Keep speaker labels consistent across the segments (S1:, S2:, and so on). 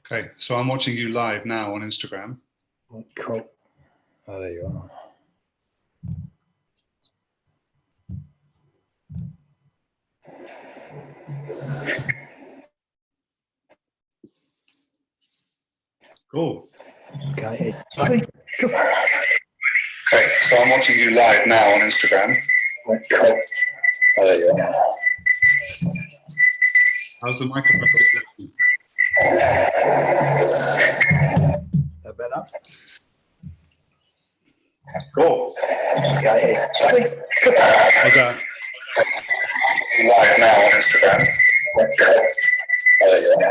S1: Okay, so I'm watching you live now on Instagram.
S2: Cool. Oh, there you are.
S1: Cool.
S2: Okay.
S1: Okay, so I'm watching you live now on Instagram.
S2: Cool. Oh, there you are.
S1: How's the microphone situation?
S2: That better?
S1: Cool.
S2: Okay.
S1: How's that? Live now on Instagram.
S2: Oh, there you are.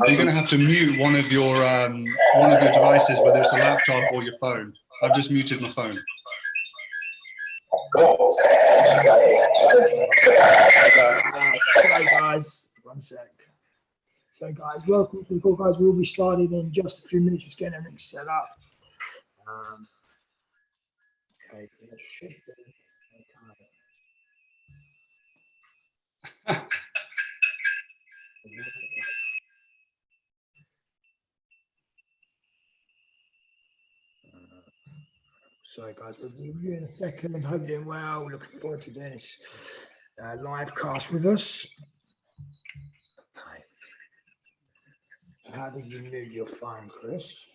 S1: You're going to have to mute one of your devices, whether it's a laptop or your phone. I've just muted my phone.
S2: Cool. Sorry, guys. 1 sec. So, guys, welcome to the call, guys. We'll be starting in just a few minutes, just getting everything set up. Okay, that should be okay. Sorry, guys, we'll be with you in a second. Hope you're doing well. Looking forward to doing this live cast with us. Okay. How did you move your phone, Chris?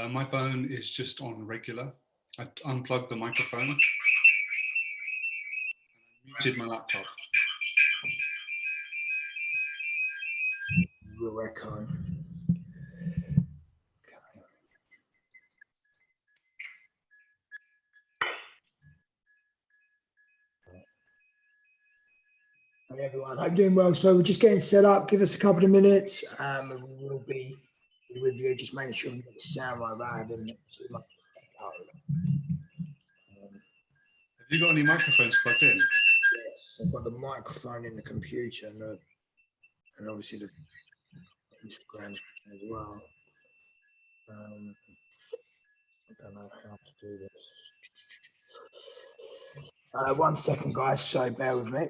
S1: My phone is just on regular. I unplugged the microphone and muted my laptop.
S2: Real echo. Hey everyone, hope you're doing well. So we're just getting set up. Give us a couple of minutes, and we will be with you. Just making sure we get the sound right without having too much echo.
S1: Have you got any microphones plugged in?
S2: Yes, I've got the microphone in the computer and obviously the Instagram as well. I don't know how to do this. 1 second, guys. So bear with me.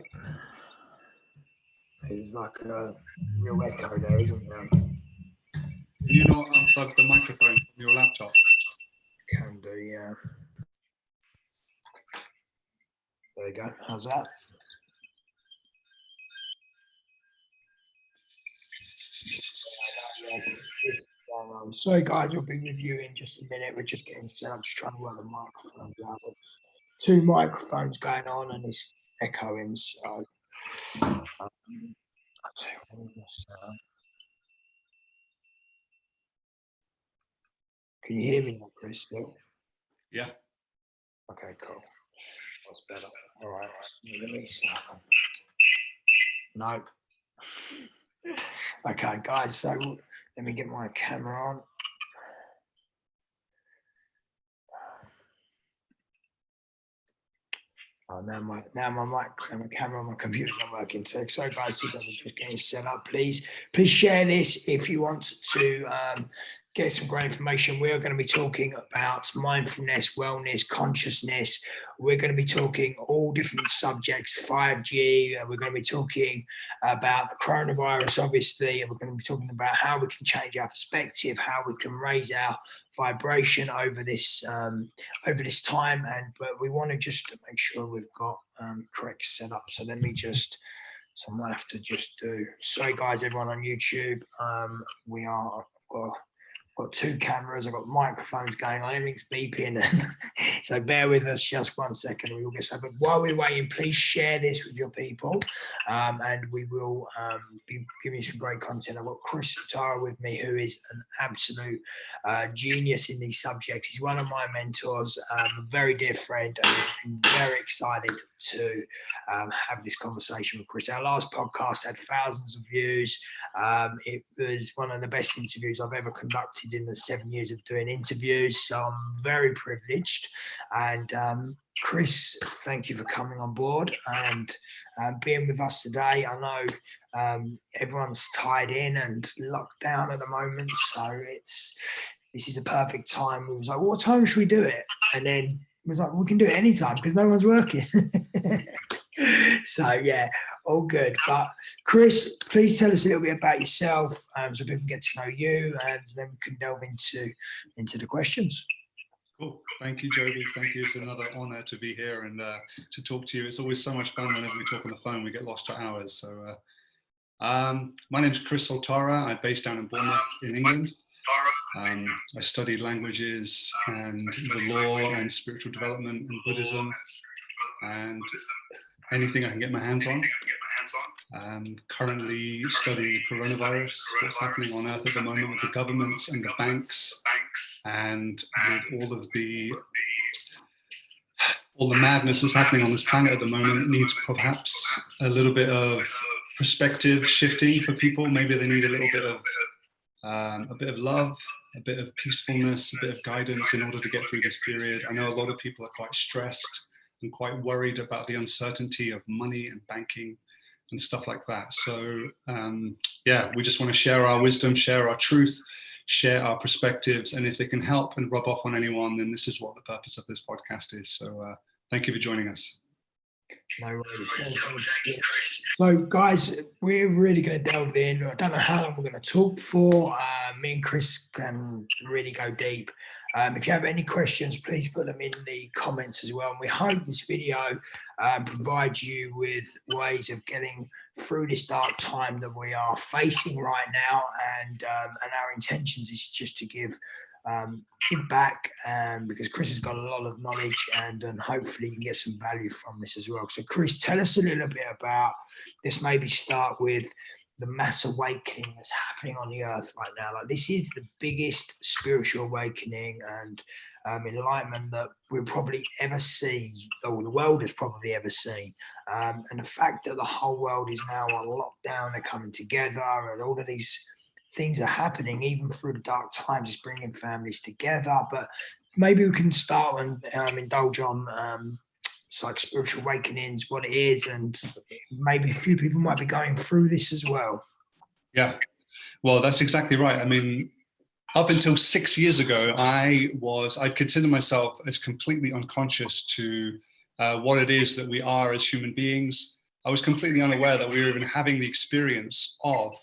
S2: There's like a real echo there, isn't there?
S1: Can you not unplug the microphone from your laptop?
S2: Can do, yeah. There you go. How's that? Sorry, guys, we'll be with you in just a minute. We're just getting set up, just trying to work the microphones out. There's 2 microphones going on and it's echoing. So, I'll tell you what, can you hear me now, Chris? Still?
S1: Yeah.
S2: Okay, cool. That's better. All right. Let me see. No. Okay, guys. So let me get my camera on. Oh, now my mic and my camera on my computer's not working. So guys, just getting set up. Please share this if you want to get some great information. We are going to be talking about mindfulness, wellness, consciousness. We're going to be talking all different subjects, 5G. We're going to be talking about the coronavirus, obviously. And we're going to be talking about how we can change our perspective, how we can raise our vibration over this time, but we want to just make sure we've got correct setup. So let me just, so I might have to just do. Sorry, guys, everyone on YouTube. I've got 2 cameras, I've got microphones going on, everything's beeping. So bear with us just 1 second, we will get started. But while we're waiting, please share this with your people, and we will be giving you some great content. I've got Chris Tara with me, who is an absolute genius in these subjects. He's one of my mentors, a very dear friend, and I'm very excited to have this conversation with Chris. Our last podcast had thousands of views. It was one of the best interviews I've ever conducted in the 7 years of doing interviews, so I'm very privileged. And Chris, thank you for coming on board and being with us today. I know everyone's tied in and locked down at the moment, so this is a perfect time. We was like, what time should we do it? And then it was like, we can do it anytime because no one's working. So yeah, all good. But Chris, please tell us a little bit about yourself, so people can get to know you, and then we can delve into the questions.
S1: Cool. Thank you, Joby. Thank you. It's another honor to be here and to talk to you. It's always so much fun whenever we talk on the phone. We get lost for hours. So my name's Chris Soltara. I'm based down in Bournemouth in England. I studied languages and the law and spiritual development and Buddhism and anything I can get my hands on. Currently studying the coronavirus, what's happening on Earth at the moment with the governments and the banks, and with all the madness that's happening on this planet at the moment. It needs perhaps a little bit of perspective shifting for people. Maybe they need a little bit of love, a bit of peacefulness, a bit of guidance in order to get through this period. I know a lot of people are quite stressed and quite worried about the uncertainty of money and banking and stuff like that. So yeah, we just want to share our wisdom, share our truth, share our perspectives, and if they can help and rub off on anyone, then this is what the purpose of this podcast is. So thank you for joining us.
S2: No worries. So guys, we're really going to delve in. I don't know how long we're going to talk for. Me and Chris can really go deep. If you have any questions, please put them in the comments as well. And we hope this video provides you with ways of getting through this dark time that we are facing right now. And our intentions is just to give back, because Chris has got a lot of knowledge, and hopefully you can get some value from this as well. So Chris, tell us a little bit about this. Maybe start with the mass awakening that's happening on the earth right now. Like, this is the biggest spiritual awakening and enlightenment that we'll probably ever see, or the world has probably ever seen. And the fact that the whole world is now on lockdown, they're coming together, and all of these things are happening, even through the dark times, is bringing families together. But maybe we can start and indulge on it's like spiritual awakenings, what it is, and maybe a few people might be going through this as well.
S1: Yeah, well, that's exactly right. I mean, up until 6 years ago, I'd consider myself as completely unconscious to what it is that we are as human beings. I was completely unaware that we were even having the experience of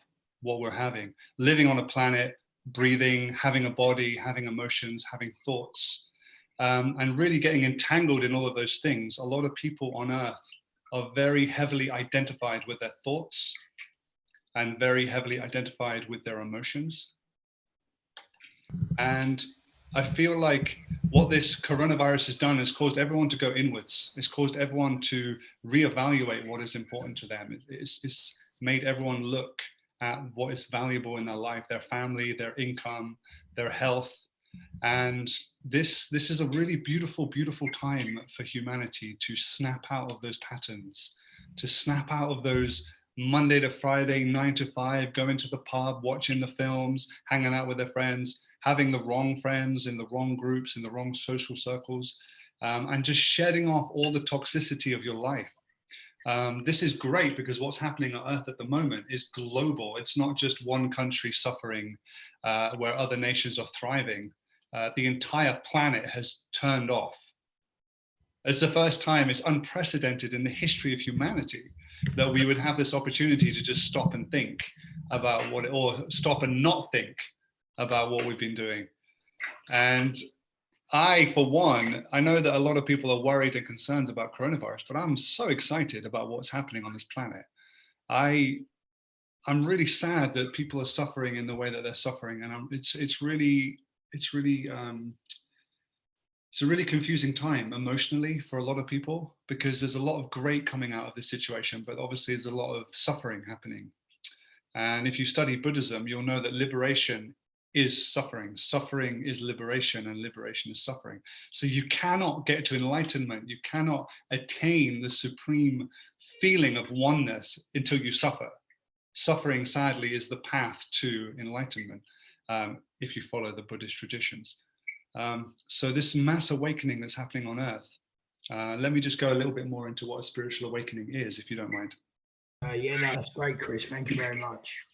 S1: what we're having, living on a planet, breathing, having a body, having emotions, having thoughts. And really getting entangled in all of those things. A lot of people on Earth are very heavily identified with their thoughts and very heavily identified with their emotions. And I feel like what this coronavirus has done is caused everyone to go inwards. It's caused everyone to reevaluate what is important to them. It's made everyone look at what is valuable in their life, their family, their income, their health. And this is a really beautiful, beautiful time for humanity to snap out of those patterns, to snap out of those Monday to Friday, 9 to 5, going to the pub, watching the films, hanging out with their friends, having the wrong friends in the wrong groups, in the wrong social circles, and just shedding off all the toxicity of your life. This is great because what's happening on Earth at the moment is global. It's not just one country suffering where other nations are thriving. The entire planet has turned off. It's the first time, it's unprecedented in the history of humanity that we would have this opportunity to just stop and think about or stop and not think about what we've been doing. And I, for one, I know that a lot of people are worried and concerned about coronavirus, but I'm so excited about what's happening on this planet. I'm really sad that people are suffering in the way that they're suffering, and it's a really confusing time emotionally for a lot of people, because there's a lot of great coming out of this situation, but obviously there's a lot of suffering happening. And if you study Buddhism, you'll know that liberation is suffering. Suffering is liberation, and liberation is suffering. So you cannot get to enlightenment. You cannot attain the supreme feeling of oneness until you suffer. Suffering, sadly, is the path to enlightenment, if you follow the Buddhist traditions. So this mass awakening that's happening on Earth, let me just go a little bit more into what a spiritual awakening is, if you don't mind.
S2: Yeah, no, that's great, Chris. Thank you very much.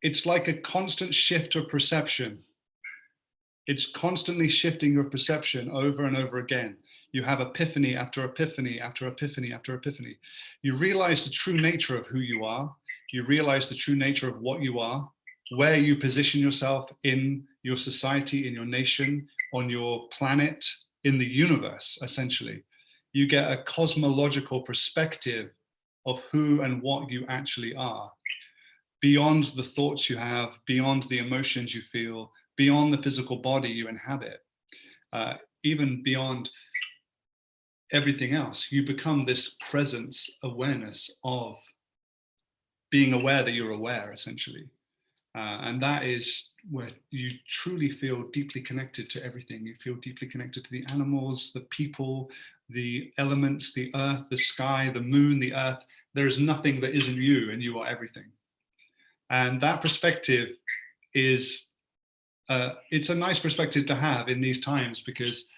S1: It's like a constant shift of perception. It's constantly shifting your perception over and over again. You have epiphany after epiphany after epiphany after epiphany. You realize the true nature of who you are. You realize the true nature of what you are, where you position yourself in your society, in your nation, on your planet, in the universe, essentially. You get a cosmological perspective of who and what you actually are, beyond the thoughts you have, beyond the emotions you feel, beyond the physical body you inhabit, even beyond everything else. You become this presence awareness of being aware that you're aware, essentially. And that is where you truly feel deeply connected to everything. You feel deeply connected to the animals, the people, the elements, the earth, the sky, the moon, the earth. There is nothing that isn't you, and you are everything. And that perspective is, it's a nice perspective to have in these times, because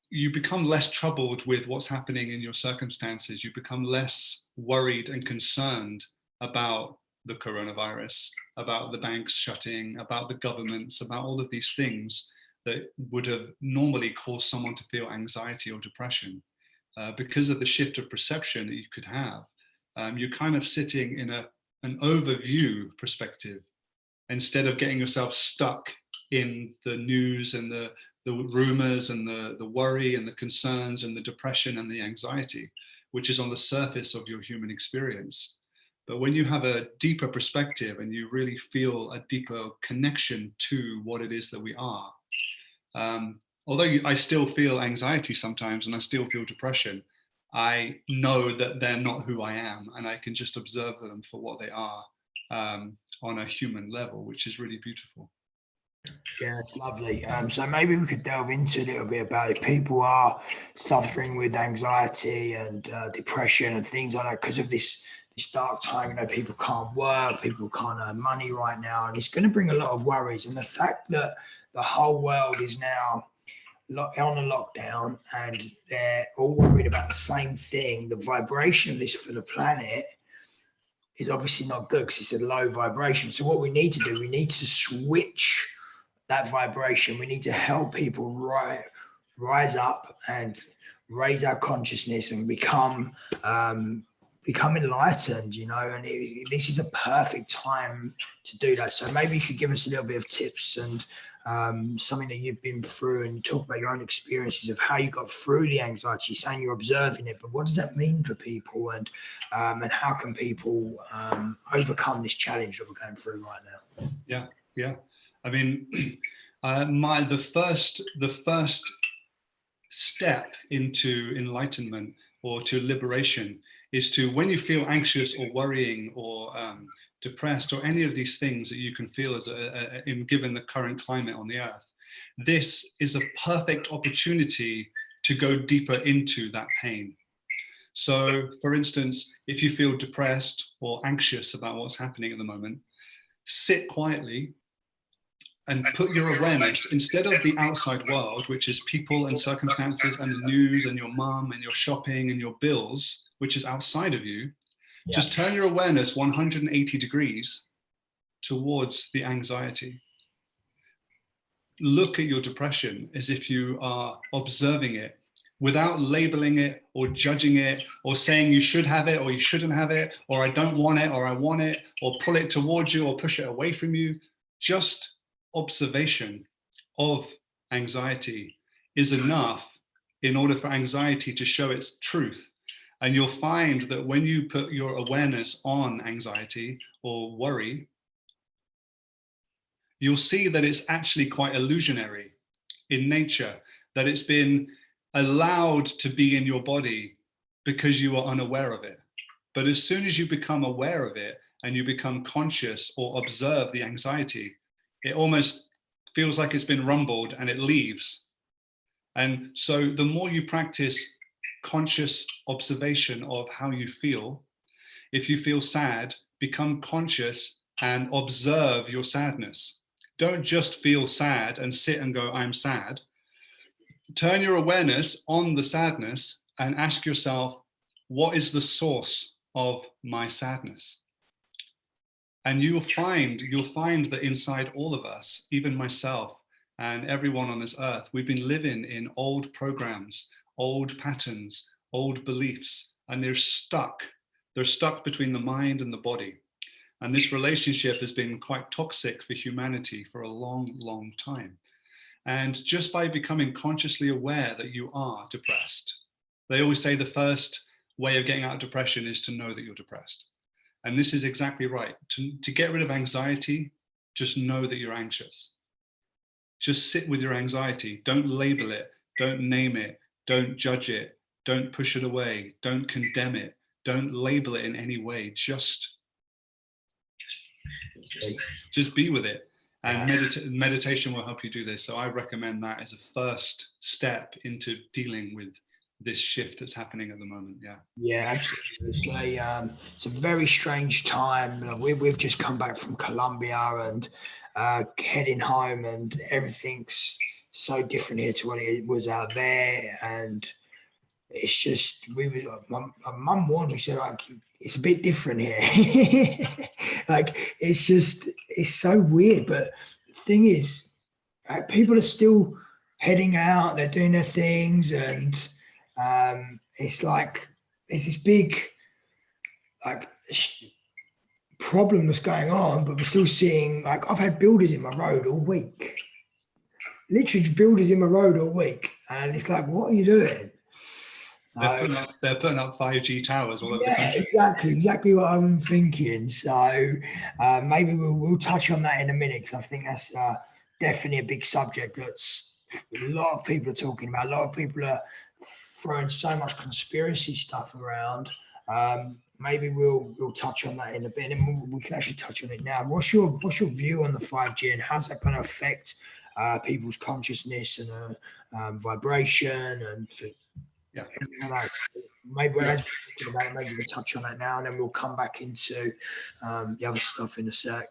S1: you become less troubled with what's happening in your circumstances. You become less worried and concerned about the coronavirus, about the banks shutting, about the governments, about all of these things that would have normally caused someone to feel anxiety or depression. Because of the shift of perception that you could have, you're kind of sitting in an overview perspective, instead of getting yourself stuck in the news and the rumors and the worry and the concerns and the depression and the anxiety, which is on the surface of your human experience. But when you have a deeper perspective and you really feel a deeper connection to what it is that we are, although I still feel anxiety sometimes and I still feel depression, I know that they're not who I am, and I can just observe them for what they are, on a human level, which is really beautiful.
S2: Yeah, it's lovely. So maybe we could delve into a little bit about if people are suffering with anxiety and depression and things like that because of this dark time. You know, people can't work, people can't earn money right now, and it's going to bring a lot of worries. And the fact that the whole world is now on a lockdown and they're all worried about the same thing, the vibration of this for the planet is obviously not good because it's a low vibration. So what we need to do, we need to switch that vibration. We need to help people rise up and raise our consciousness and become enlightened, you know, and this is a perfect time to do that. So maybe you could give us a little bit of tips and something that you've been through, and talk about your own experiences of how you got through the anxiety. You're saying you're observing it, but what does that mean for people, and how can people overcome this challenge that we're going through right now?
S1: Yeah. I mean, the first step into enlightenment or to liberation is to, when you feel anxious or worrying or depressed or any of these things that you can feel as given the current climate on the earth, this is a perfect opportunity to go deeper into that pain. So, for instance, if you feel depressed or anxious about what's happening at the moment, sit quietly and put your awareness, instead of the outside world, which is people and circumstances and the news and your mum and your shopping and your bills, which is outside of you, just turn your awareness 180 degrees towards the anxiety. Look at your depression as if you are observing it, without labeling it or judging it or saying you should have it or you shouldn't have it, or I don't want it or I want it, or pull it towards you or push it away from you. Just observation of anxiety is enough in order for anxiety to show its truth. And you'll find that when you put your awareness on anxiety or worry, you'll see that it's actually quite illusionary in nature, that it's been allowed to be in your body because you are unaware of it. But as soon as you become aware of it and you become conscious or observe the anxiety, it almost feels like it's been rumbled and it leaves. And so the more you practice conscious observation of how you feel, if you feel sad, become conscious and observe your sadness. Don't just feel sad and sit and go, I'm sad. Turn your awareness on the sadness and ask yourself, what is the source of my sadness? And you'll find that inside all of us, even myself and everyone on this earth, we've been living in old programs old patterns, old beliefs, and they're stuck. They're stuck between the mind and the body. And this relationship has been quite toxic for humanity for a long, long time. And just by becoming consciously aware that you are depressed, they always say the first way of getting out of depression is to know that you're depressed. And this is exactly right. To get rid of anxiety, just know that you're anxious. Just sit with your anxiety. Don't label it. Don't name it. Don't judge it. Don't push it away. Don't condemn it. Don't label it in any way. Just be with it. And meditation will help you do this. So I recommend that as a first step into dealing with this shift that's happening at the moment.
S2: Yeah, absolutely. It's a very strange time. We've just come back from Colombia and heading home, and everything's so different here to what it was out there. And it's just, my mum warned me, she said, like, it's a bit different here. Like, it's so weird. But the thing is, people are still heading out, they're doing their things, and it's like there's this big problem that's going on, but we're still seeing, like, I've had builders in my road all week, literally builders in my road all week, and it's like, what are you doing?
S1: They're putting up 5G towers all over the country.
S2: Exactly what I'm thinking. So maybe we'll touch on that in a minute, because I think that's definitely a big subject that's a lot of people are talking about. A lot of people are throwing so much conspiracy stuff around. Maybe we'll touch on that in a bit, and we can actually touch on it now. What's your view on the 5G, and how's that going to affect people's consciousness and vibration and maybe we'll touch on that now, and then we'll come back into the other stuff in a sec.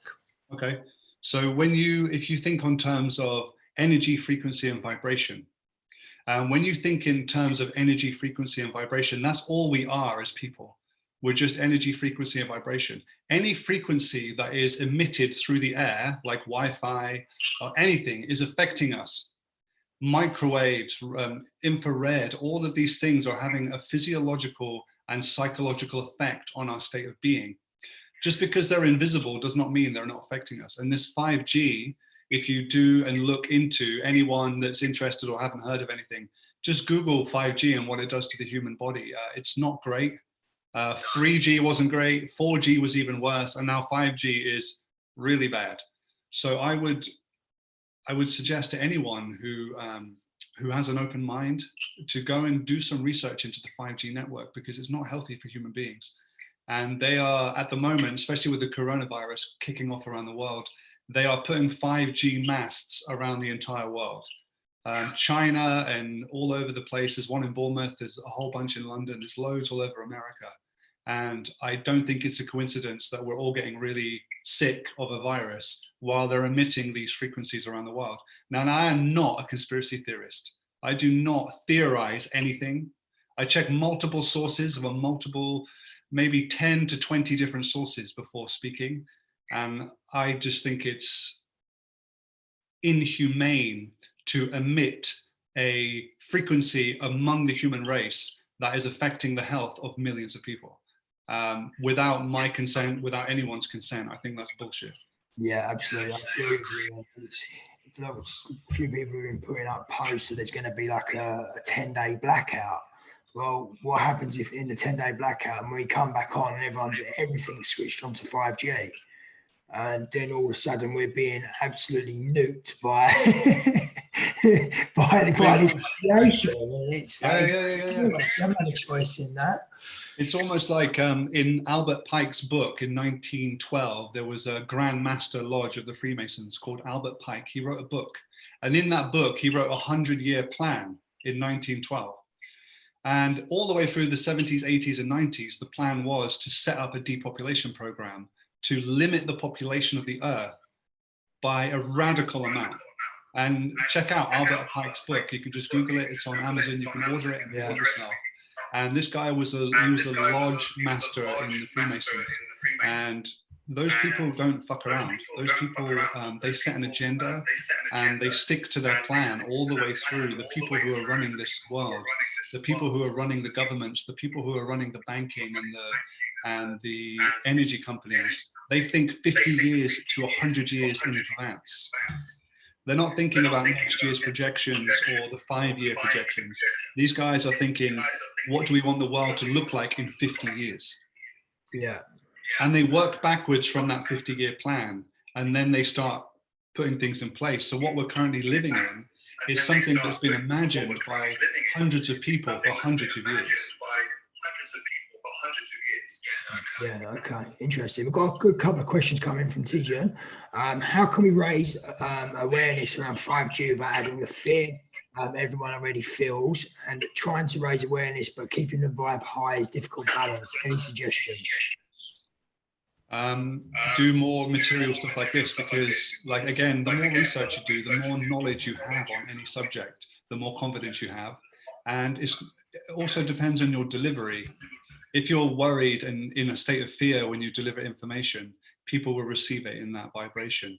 S1: Okay, so if you think on terms of energy, frequency, and vibration, when you think in terms of energy, frequency, and vibration, that's all we are as people. We're just energy, frequency, and vibration. Any frequency that is emitted through the air, like Wi-Fi or anything, is affecting us. Microwaves, infrared, all of these things are having a physiological and psychological effect on our state of being. Just because they're invisible does not mean they're not affecting us. And this 5G, if you do and look into, anyone that's interested or haven't heard of anything, just Google 5G and what it does to the human body. It's not great. 3G wasn't great, 4G was even worse, and now 5G is really bad. So I would suggest to anyone who has an open mind to go and do some research into the 5G network, because it's not healthy for human beings. And they are, at the moment, especially with the coronavirus kicking off around the world, they are putting 5G masts around the entire world. China and all over the place. There's one in Bournemouth, there's a whole bunch in London, there's loads all over America. And I don't think it's a coincidence that we're all getting really sick of a virus while they're emitting these frequencies around the world. Now, I am not a conspiracy theorist. I do not theorize anything. I check multiple sources of maybe 10 to 20 different sources before speaking. And I just think it's inhumane to emit a frequency among the human race that is affecting the health of millions of people. Without my consent, without anyone's consent. I think that's bullshit.
S2: Yeah, absolutely. I agree with you. A few people have been putting up posts that there's going to be like a 10-day blackout. Well, what happens if in the 10-day blackout and we come back on and everything's switched on to 5G? And then all of a sudden we're being absolutely nuked by by this situation. And it's you haven't had a choice in that.
S1: It's almost like in Albert Pike's book in 1912, there was a Grand Master Lodge of the Freemasons called Albert Pike. He wrote a book, and in that book he wrote a 100-year plan in 1912. And all the way through the 70s, 80s, and 90s, the plan was to set up a depopulation program to limit the population of the earth by a radical amount. And check out Albert Pike's book. You can just Google it. It's on Amazon. You can order it and read it yourself. And this guy was a lodge master in the Freemasons. And those people don't fuck around. Those people, they set an agenda and they stick to their plan all the way through. The people who are running this world the people who are running the governments, the people who are running the banking and the energy companies, they think 50 years to 100 years in advance. They're not thinking about next year's projections or the 5-year projections. These guys are thinking, what do we want the world to look like in 50 years?
S2: Yeah.
S1: And they work backwards from that 50-year plan, and then they start putting things in place. So what we're currently living in is something that's been imagined by hundreds of people for hundreds of years.
S2: Yeah, okay, interesting. We've got a good couple of questions coming from TJ. How can we raise awareness around 5G without adding the fear everyone already feels, and trying to raise awareness but keeping the vibe high is difficult balance? Any suggestions?
S1: Do more material stuff like this, because, like, again, the more research you do, the more knowledge you have on any subject, the more confidence you have. And it also depends on your delivery. If you're worried and in a state of fear when you deliver information, people will receive it in that vibration.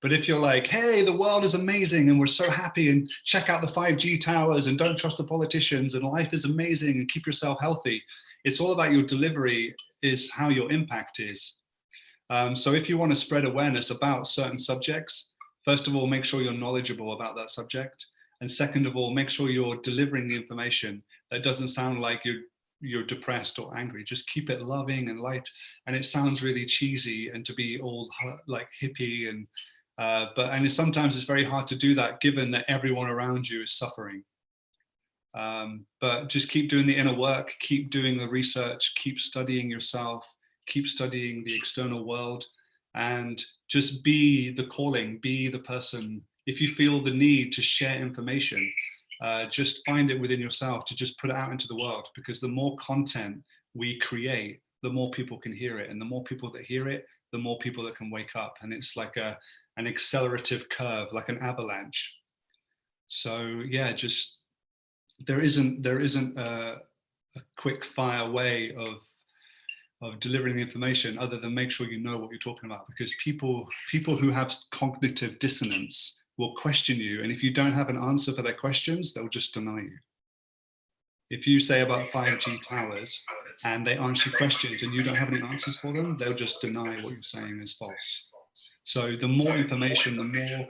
S1: But if you're like, hey, the world is amazing and we're so happy, and check out the 5G towers and don't trust the politicians and life is amazing and keep yourself healthy, it's all about your delivery, is how your impact is. So if you want to spread awareness about certain subjects, first of all, make sure you're knowledgeable about that subject. And second of all, make sure you're delivering the information that doesn't sound like you're depressed or angry. Just keep it loving and light. And it sounds really cheesy and to be all like hippie, and sometimes it's very hard to do that given that everyone around you is suffering. But just keep doing the inner work, keep doing the research, keep studying yourself, keep studying the external world, and just be the calling, be the person. If you feel the need to share information, just find it within yourself to just put it out into the world, because the more content we create, the more people can hear it, and the more people that hear it, the more people that can wake up. And it's like an accelerative curve, like an avalanche. So yeah, just there isn't a quick fire way of delivering the information other than make sure you know what you're talking about, because people who have cognitive dissonance will question you, and if you don't have an answer for their questions, they'll just deny you. If you say about 5G towers and they answer questions and you don't have any answers for them, they'll just deny what you're saying is false. So the more information, the more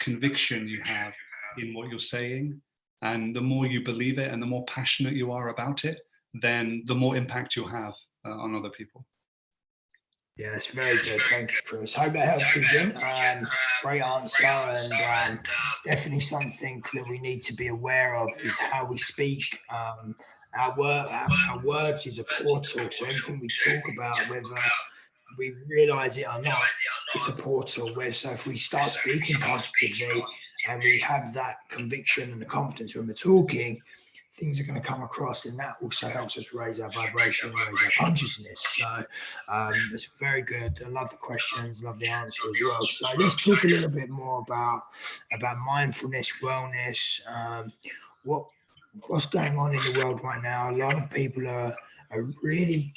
S1: conviction you have in what you're saying, and the more you believe it and the more passionate you are about it, then the more impact you'll have on other people.
S2: Yeah, that's very good. Thank you, Chris. Hope that helped you, Jim. Great answer, and definitely something that we need to be aware of is how we speak. Our words is a portal, so everything we talk about, whether we realise it or not, it's a portal. So if we start speaking positively and we have that conviction and the confidence when we're talking, things are going to come across, and that also helps us raise our vibration, raise our consciousness. So it's very good. I love the questions, love the answer as well. So let's talk a little bit more about mindfulness, wellness. What's going on in the world right now? A lot of people are really.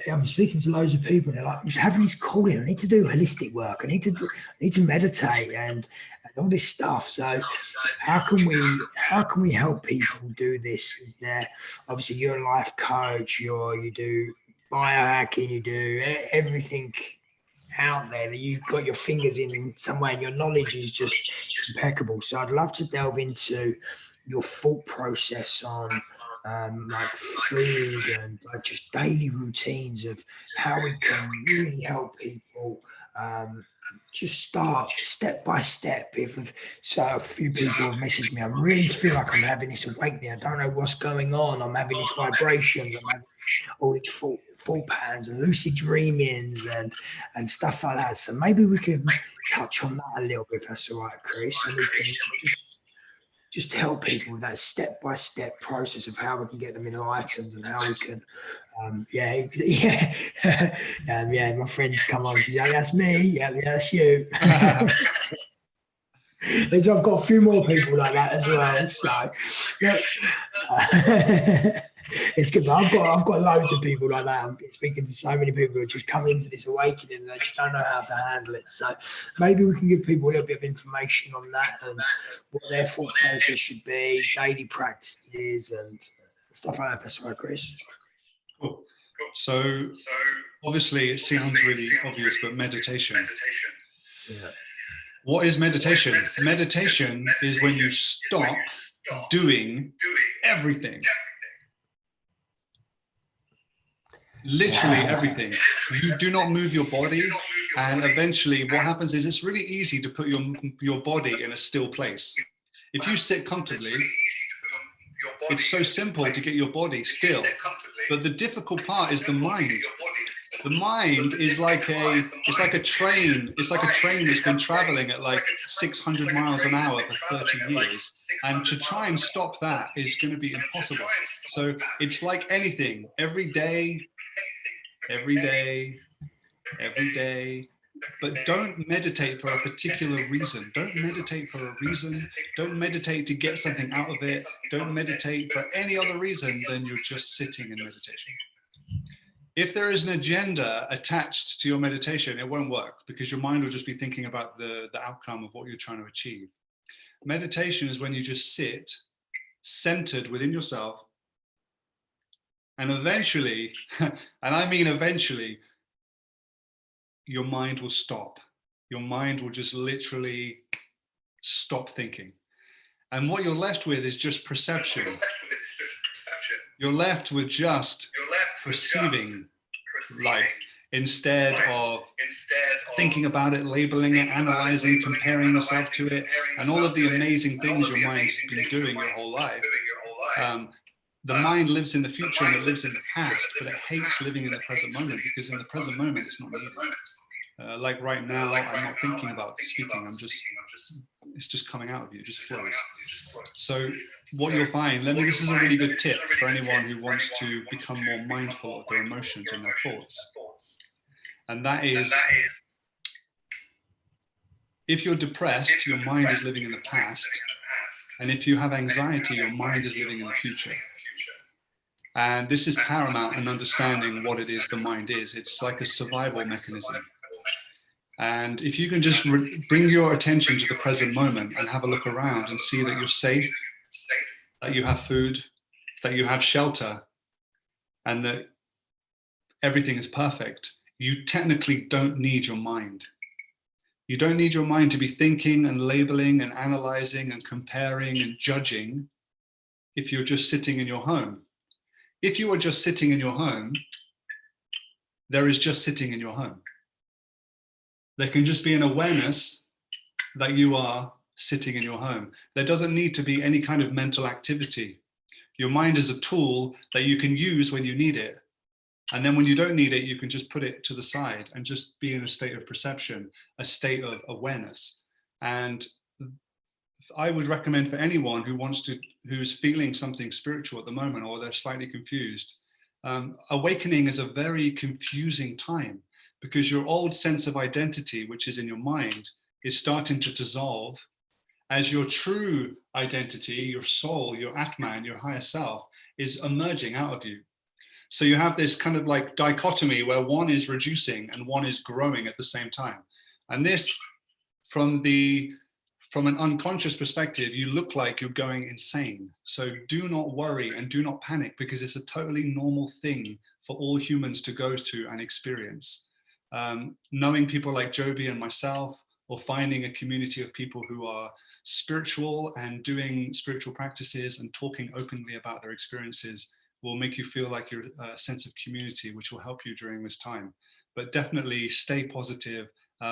S2: I'm speaking to loads of people, and they're like, I'm just having this calling. I need to do holistic work. I need to meditate and all this stuff. So how can we help people do this? Is there, obviously you're a life coach, you do biohacking, you do everything out there that you've got your fingers in some way, and your knowledge is just impeccable. So I'd love to delve into your thought process on like food and like just daily routines of how we can really help people just start step by step. So a few people have messaged me, I really feel like I'm having this awakening, I don't know what's going on, I'm having these vibrations, I'm having all these thought patterns and lucid dreamings and stuff like that. So maybe we can touch on that a little bit, if that's all right, Chris, and we can just help people with that step-by-step process of how we can get them enlightened and how we can, my friends come on, she's like, that's me, yeah, that's you. I've got a few more people like that as well. So, it's good. I've got loads of people like that. I'm speaking to so many people who are just coming into this awakening and they just don't know how to handle it. So maybe we can give people a little bit of information on that and what their thought process should be, daily practices, and stuff like that. That's right, Chris.
S1: Cool. So obviously it sounds really obvious, but meditation.
S2: Yeah.
S1: What is meditation? Meditation is when you stop doing everything. Literally everything. You do not move your body, and eventually what happens is it's really easy to put your body in a still place. If you sit comfortably, it's so simple to get your body still, but the difficult part is the mind. The mind is like a train. It's like a train that's been traveling at like 600 miles an hour for 30 years. And to try and stop that is going to be impossible. So it's like anything, every day, but don't meditate for a particular reason. Don't meditate for a reason. Don't meditate to get something out of it. Don't meditate for any other reason than you're just sitting in meditation. If there is an agenda attached to your meditation, it won't work because your mind will just be thinking about the outcome of what you're trying to achieve. Meditation is when you just sit centered within yourself, and eventually, and I mean eventually, your mind will stop. Your mind will just literally stop thinking. And what you're left with is just perception. You're left with just perceiving life instead of thinking about it, labeling it, analyzing, comparing yourself to it, and all of the amazing things your mind's been doing your whole life. The mind lives in the future and it lives in the past, but it hates living in the present moment because in the present moment it's not needed. Like right now, I'm not thinking about speaking. It's just coming out of you, it just flows. So what you'll find, this is a really good tip for anyone who wants to become more mindful of their emotions and their thoughts. And that is, if you're depressed, your mind is living in the past. And if you have anxiety, your mind is living in the future. And this is paramount in understanding what it is the mind is. It's like a survival mechanism. And if you can just bring your attention to the present moment and have a look around and see that you're safe, that you have food, that you have shelter, and that everything is perfect, you technically don't need your mind. You don't need your mind to be thinking and labeling and analyzing and comparing and judging if you're just sitting in your home. If you are just sitting in your home, there is just sitting in your home. There can just be an awareness that you are sitting in your home. There doesn't need to be any kind of mental activity. Your mind is a tool that you can use when you need it. And then when you don't need it, you can just put it to the side and just be in a state of perception, a state of awareness. And I would recommend for anyone who's feeling something spiritual at the moment, or they're slightly confused, awakening is a very confusing time because your old sense of identity, which is in your mind, is starting to dissolve as your true identity, your soul, your Atman, your higher self, is emerging out of you. So you have this kind of like dichotomy where one is reducing and one is growing at the same time. And this, from an unconscious perspective, you look like you're going insane. So do not worry and do not panic because it's a totally normal thing for all humans to go through and experience. Knowing people like Joby and myself, or finding a community of people who are spiritual and doing spiritual practices and talking openly about their experiences will make you feel like you're a sense of community, which will help you during this time. But definitely stay positive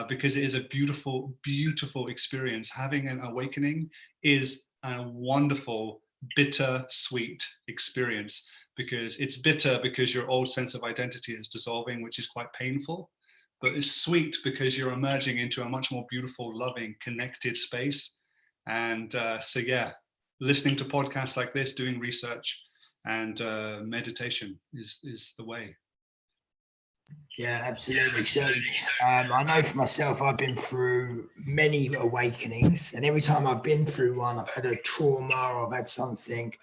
S1: because it is a beautiful, beautiful experience. Having an awakening is a wonderful, bitter-sweet experience because it's bitter because your old sense of identity is dissolving, which is quite painful. But it's sweet because you're emerging into a much more beautiful, loving, connected space. And so, yeah, listening to podcasts like this, doing research, and meditation is the way.
S2: Yeah, absolutely. So I know for myself, I've been through many awakenings, and every time I've been through one, I've had a trauma or I've had something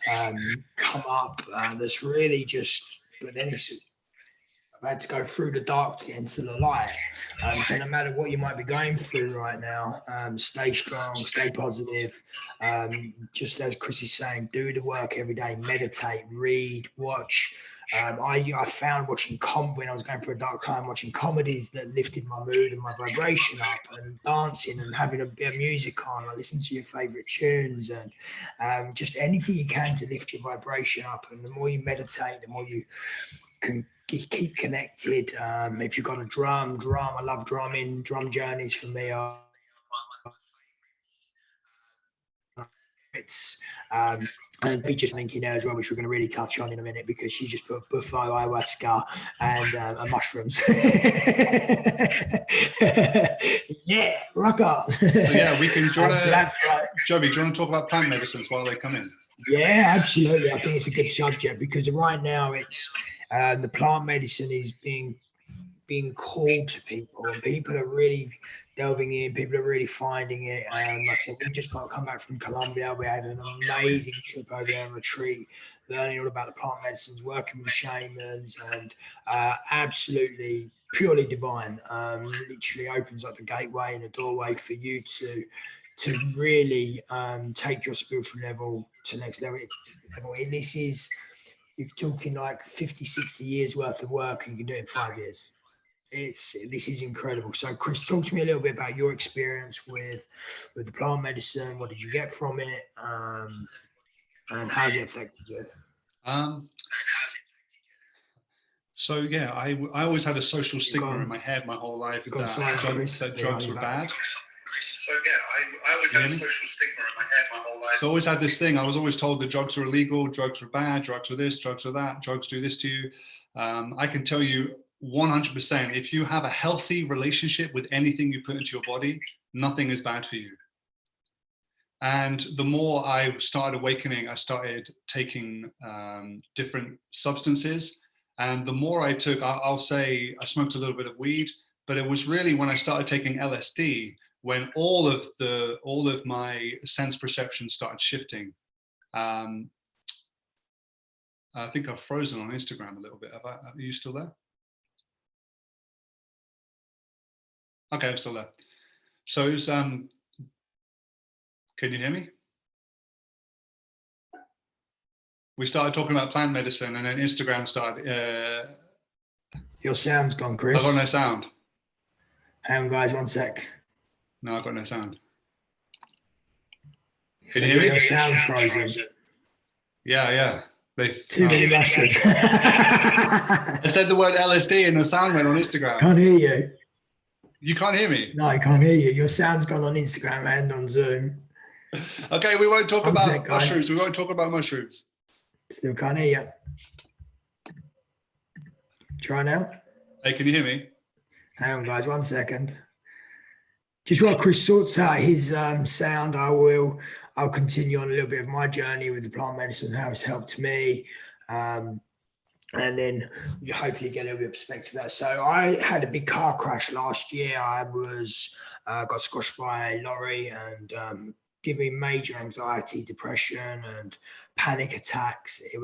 S2: come up that's really just, but then it's I've had to go through the dark to get into the light. So no matter what you might be going through right now, stay strong, stay positive. Just as Chris is saying, do the work every day, meditate, read, watch. I found watching when I was going through a dark time, watching comedies that lifted my mood and my vibration up, and dancing and having a bit of music on. I listen to your favorite tunes and just anything you can to lift your vibration up. And the more you meditate, the more you can keep connected. If you've got a drum, I love drumming. Drum journeys for me are and be just thinking there as well, which we're going to really touch on in a minute, because she just put buffo, ayahuasca, and mushrooms. Yeah, rock on.
S1: So yeah, we can. Joby, do you want to talk about plant medicines while they come in?
S2: Yeah, absolutely. I think it's a good subject, because right now it's the plant medicine is being called to people, and people are really delving in. People are really finding it. Like I said, we just got to come back from Colombia. We had an amazing trip over there on retreat, learning all about the plant medicines, working with shamans, and absolutely purely divine. Literally opens up the gateway and the doorway for you to really take your spiritual level to the next level. And this is, you're talking like 50, 60 years worth of work, and you can do it in 5 years. This is incredible. So Chris, talk to me a little bit about your experience with the plant medicine. What did you get from it, and how's it affected you?
S1: So yeah, I always had a social stigma in my head my whole life that drugs were bad.
S3: So yeah, I always had a social stigma in my head my whole life.
S1: So I always had this thing. I was always told that drugs were illegal, drugs were bad, drugs were this, drugs were that, drugs do this to you. I can tell you 100%, if you have a healthy relationship with anything you put into your body, nothing is bad for you. And the more I started awakening, I started taking different substances. And the more I took, I'll say I smoked a little bit of weed, but it was really when I started taking LSD, when all of my sense perception started shifting. I think I've frozen on Instagram a little bit. Are you still there? Okay, I'm still there. So it was, can you hear me? We started talking about plant medicine, and then Instagram started.
S2: Your sound's gone, Chris.
S1: I've got no sound.
S2: Hang on, guys, 1 sec.
S1: No, I've got no sound.
S2: Can you hear me? Your sound's frozen.
S1: Yeah.
S2: Too many mushrooms.
S1: I said the word LSD and the sound went on Instagram.
S2: Can't hear you.
S1: You can't hear me?
S2: No, I can't hear you. Your sound's gone on Instagram and on Zoom.
S1: Okay, we won't talk about mushrooms. We won't talk about mushrooms.
S2: Still can't hear you. Try now.
S1: Hey, can you hear me?
S2: Hang on, guys, 1 second. Just while Chris sorts out his sound, I'll continue on a little bit of my journey with the plant medicine, how it's helped me. And then you hopefully get a little bit of perspective of that. So I had a big car crash last year. I was got squashed by a lorry and gave me major anxiety, depression, and panic attacks. It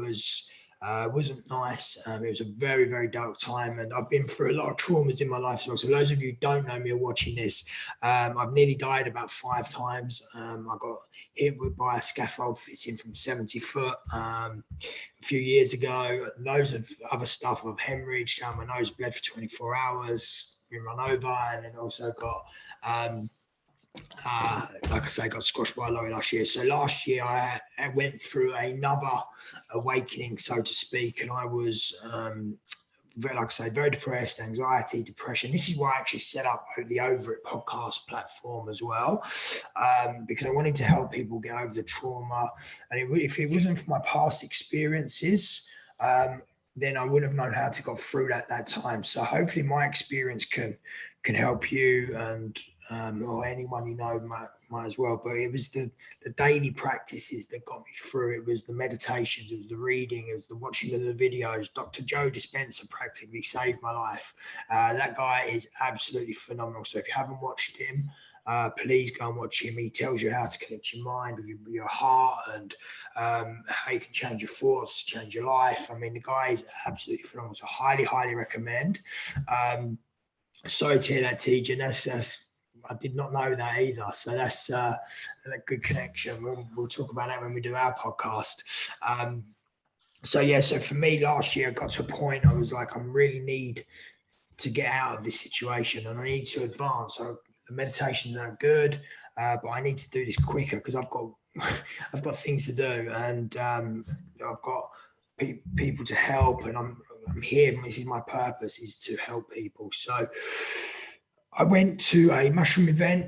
S2: wasn't nice. It was a very, very dark time, and I've been through a lot of traumas in my life as well. So those of you who don't know me or watching this, I've nearly died about 5 times. I got hit by a scaffold fitting from 70 foot a few years ago. Loads of other stuff. I've hemorrhaged down my nose, bled for 24 hours, been run over, and then also got like I say, got squashed by a lorry last year. So last year I went through another awakening, so to speak, and I was very, like I say, very depressed, anxiety, depression. This is why I actually set up the OVERit podcast platform as well, because I wanted to help people get over the trauma. And if it wasn't for my past experiences, then I wouldn't have known how to get through that time. So hopefully my experience can help you, and or anyone you know might as well. But it was the daily practices that got me through. It was the meditations, it was the reading, it was the watching of the videos. Dr. Joe Dispenza practically saved my life. That guy is absolutely phenomenal. So if you haven't watched him, please go and watch him. He tells you how to connect your mind with your heart, and how you can change your thoughts to change your life. I mean, the guy is absolutely phenomenal. So highly recommend. Sorry to hear that, TJ. That's I did not know that either. So that's a good connection. We'll talk about that when we do our podcast. So yeah, so for me last year, I got to a point I was like, I really need to get out of this situation and I need to advance. So the meditations are good, but I need to do this quicker because I've got things to do, and I've got people to help, and I'm here. This is my purpose, is to help people. So I went to a mushroom event,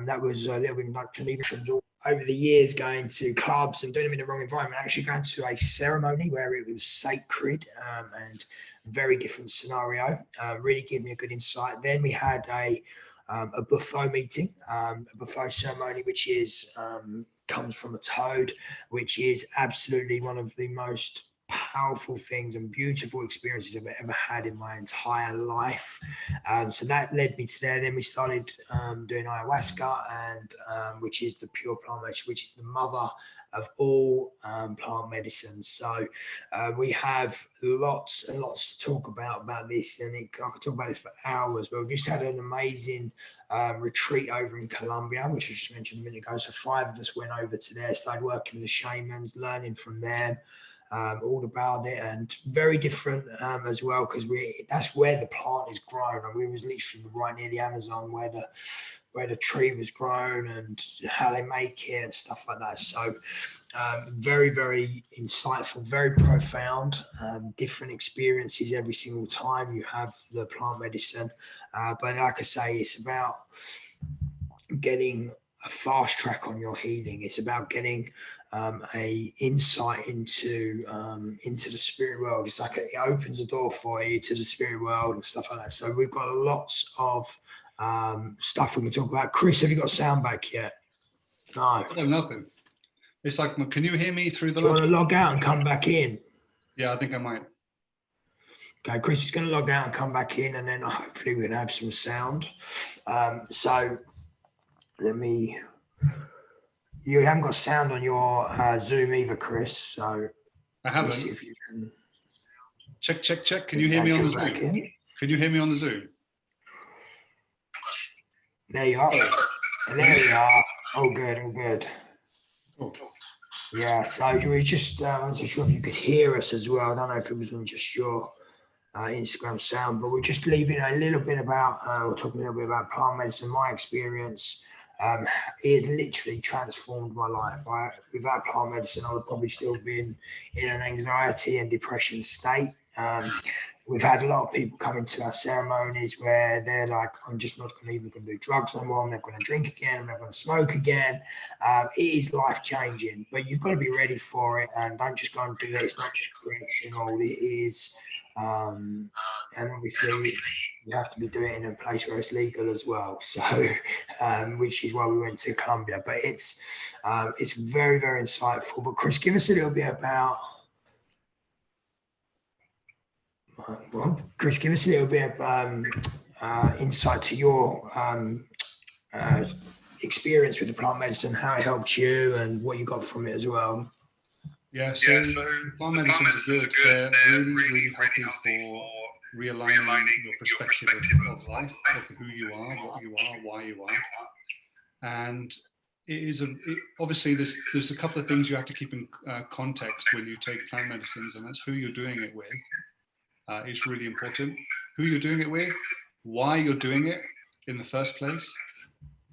S2: that was a little bit like mushrooms. Over the years, going to clubs and doing them in the wrong environment, actually going to a ceremony where it was sacred, and very different scenario, really gave me a good insight. Then we had a buffet meeting, a buffet ceremony, which is comes from a toad, which is absolutely one of the most powerful things and beautiful experiences I've ever had in my entire life. So that led me to there. Then we started doing ayahuasca, and which is the pure plant medicine, which is the mother of all plant medicines. So we have lots and lots to talk about this, and I could talk about this for hours, but we just had an amazing retreat over in Colombia, which I just mentioned a minute ago. So 5 of us went over to there, started working with the shamans, learning from them all about it, and very different as well, because that's where the plant is grown, and we was literally right near the Amazon where the tree was grown and how they make it and stuff like that. So very insightful, very profound, different experiences every single time you have the plant medicine, but like I say, it's about getting a fast track on your healing. It's about getting a insight into the spirit world. It's like it opens a door for you to the spirit world and stuff like that. So we've got lots of stuff we can talk about. Chris, have you got sound back yet? No.
S1: Nothing. It's like, can you hear me through the?
S2: Do you want to log out and come back in?
S1: Yeah, I think I might.
S2: Okay, Chris is going to log out and come back in, and then hopefully we can have some sound. So let me. You haven't got sound on your Zoom either, Chris. So
S1: I haven't.
S2: See if you can.
S1: Check. Can you hear me on the Zoom? Can you hear me on the Zoom?
S2: There you are. And there we are. All good.
S1: Cool.
S2: Yeah. So we just I'm not sure if you could hear us as well. I don't know if it was on just your Instagram sound, but we're just leaving a little bit about. We're talking a little bit about plant medicine, my experience. It has literally transformed my life. Without plant medicine, I would probably still be in an anxiety and depression state. We've had a lot of people come into our ceremonies where they're like, I'm just not going to do drugs no more. I'm not going to drink again. I'm not going to smoke again. It is life changing, but you've got to be ready for it, and don't just go and do it. It's not just recreational. It is, and obviously you have to be doing it in a place where it's legal as well. So, which is why we went to Colombia. But it's very insightful. But Chris, give us a little bit about. Well, Chris, give us a little bit of insight to your experience with the plant medicine, how it helped you, and what you got from it as well.
S1: Yeah, so plant medicines are good. They're really healthy for realigning your perspective of life, of who you are, what you are, why you are. And it is obviously there's a couple of things you have to keep in context when you take plant medicines, and that's who you're doing it with. It's really important. Who you're doing it with, why you're doing it in the first place,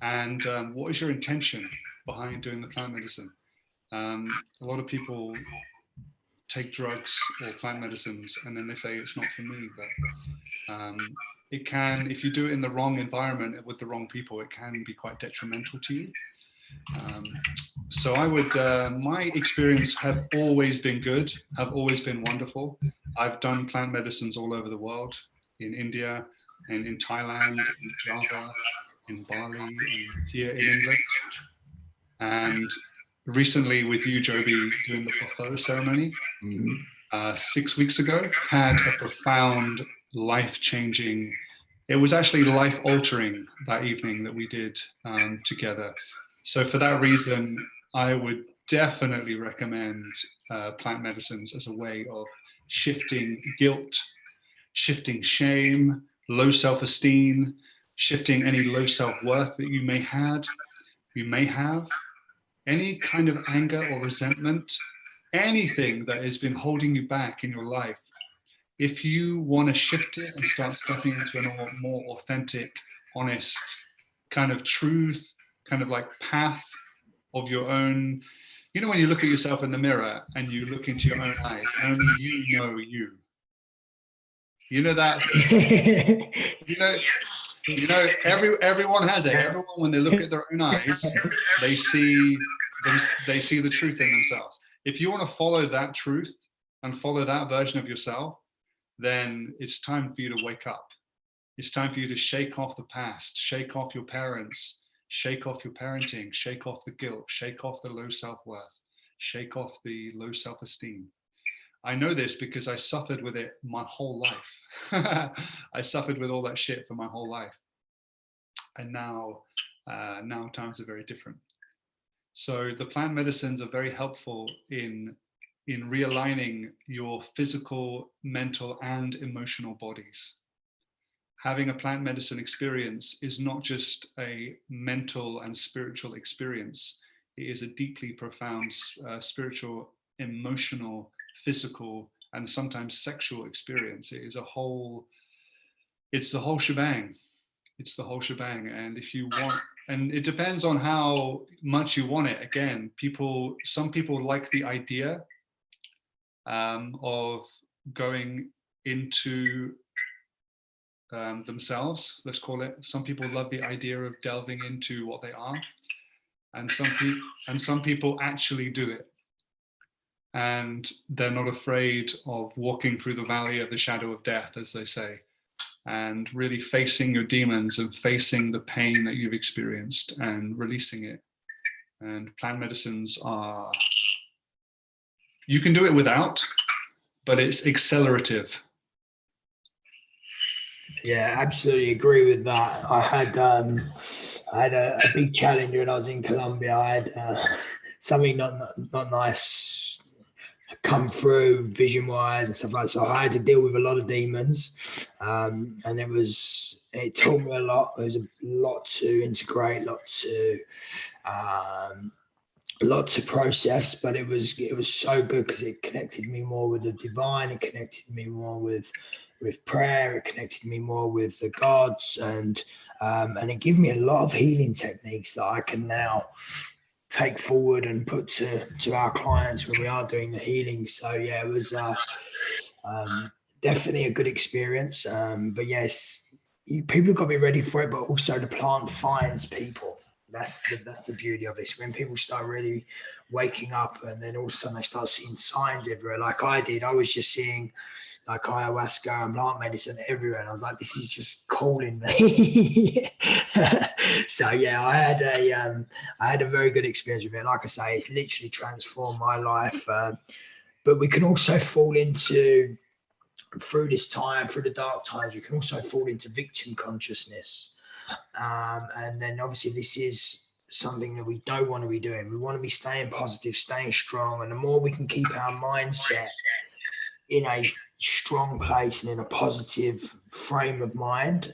S1: and what is your intention behind doing the plant medicine. A lot of people take drugs or plant medicines and then they say it's not for me, but it can, if you do it in the wrong environment with the wrong people, it can be quite detrimental to you. So I would, my experience have always been good, have always been wonderful. I've done plant medicines all over the world, in India and in Thailand, in Java, in Bali, and here in England. And recently with you, Joby, doing the buffet ceremony, 6 weeks ago, had a profound life-changing. It was actually life-altering that evening that we did together. So for that reason, I would definitely recommend plant medicines as a way of shifting guilt, shifting shame, low self-esteem, shifting any low self-worth that you may have, any kind of anger or resentment, anything that has been holding you back in your life. If you want to shift it and start stepping into a more authentic, honest kind of truth, kind of like path of your own, you know, when you look at yourself in the mirror and you look into your own eyes, and only you know you. You know that, you know, everyone has it. Everyone, when they look at their own eyes, they see the truth in themselves. If you want to follow that truth and follow that version of yourself, then it's time for you to wake up. It's time for you to shake off the past, shake off your parents, shake off your parenting, shake off the guilt, shake off the low self-worth, shake off the low self-esteem. I know this because I suffered with it my whole life. I suffered with all that shit for my whole life. And now times are very different. So the plant medicines are very helpful in realigning your physical, mental, and emotional bodies. Having a plant medicine experience is not just a mental and spiritual experience. It is a deeply profound spiritual, emotional, physical, and sometimes sexual experience. It's the whole shebang. It's the whole shebang. And if you want, and it depends on how much you want it. Again, some people like the idea of going into themselves, let's call it. Some people love the idea of delving into what they are, and some people actually do it, and they're not afraid of walking through the valley of the shadow of death, as they say, and really facing your demons and facing the pain that you've experienced and releasing it. And plant medicines are, you can do it without, but it's accelerative.
S2: Yeah, absolutely agree with that. I had a big challenge when I was in Colombia. I had something not nice come through vision wise and stuff like that. So I had to deal with a lot of demons, and it taught me a lot. There was a lot to integrate, a lot to process, but it was so good because it connected me more with the divine. It connected me more with prayer. It connected me more with the gods, and it gave me a lot of healing techniques that I can now take forward and put to our clients when we are doing the healing. So yeah, it was definitely a good experience. But yes, people have got to be ready for it, but also the plant finds people. That's the beauty of it. When people start really waking up, and then all of a sudden they start seeing signs everywhere, like I did. I was just seeing like ayahuasca and plant medicine everywhere, and I was like, "This is just calling me." So yeah, I had a very good experience with it. Like I say, it's literally transformed my life. But we can also fall into, through this time, through the dark times, we can also fall into victim consciousness. And then obviously this is something that we don't want to be doing. We want to be staying positive, staying strong. And the more we can keep our mindset in a strong place and in a positive frame of mind,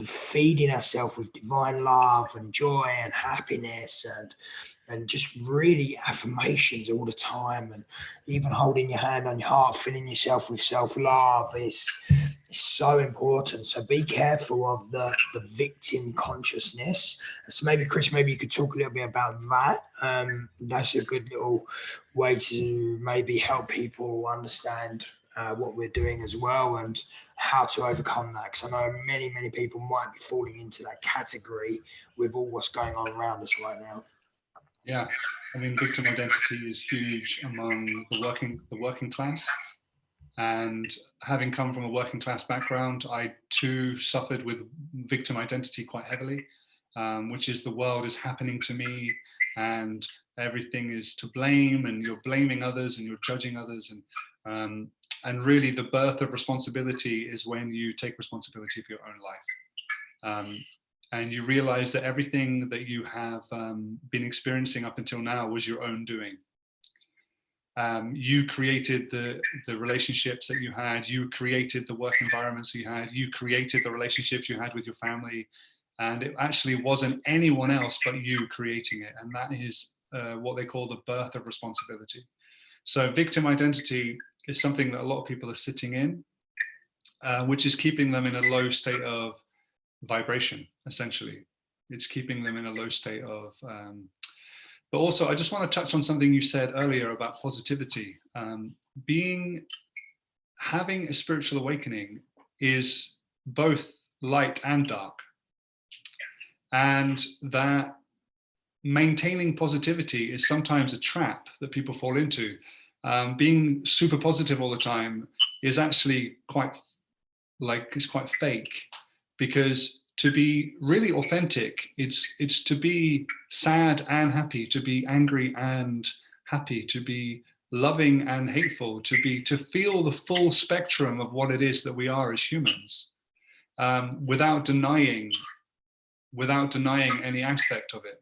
S2: feeding ourselves with divine love and joy and happiness, and just really affirmations all the time, and even holding your hand on your heart, filling yourself with self-love is so important. So be careful of the victim consciousness. So maybe Chris, maybe you could talk a little bit about that. That's a good little way to maybe help people understand what we're doing as well, and how to overcome that. Because I know many people might be falling into that category with all what's going on around us right now.
S1: Yeah, I mean, victim identity is huge among the working class. And having come from a working class background, I too suffered with victim identity quite heavily, which is the world is happening to me and everything is to blame, and you're blaming others and you're judging others. And And really the birth of responsibility is when you take responsibility for your own life. And you realize that everything that you have been experiencing up until now was your own doing. You created the relationships that you had, you created the work environments you had, you created the relationships you had with your family, and it actually wasn't anyone else but you creating it. And that is what they call the birth of responsibility. So victim identity is something that a lot of people are sitting in, which is keeping them in a low state of vibration, essentially. It's keeping them in a low state of, but also I just want to touch on something you said earlier about positivity. Having a spiritual awakening is both light and dark. And that maintaining positivity is sometimes a trap that people fall into. Being super positive all the time is actually quite fake, because to be really authentic, it's to be sad and happy, to be angry and happy, to be loving and hateful, to feel the full spectrum of what it is that we are as humans, without denying any aspect of it.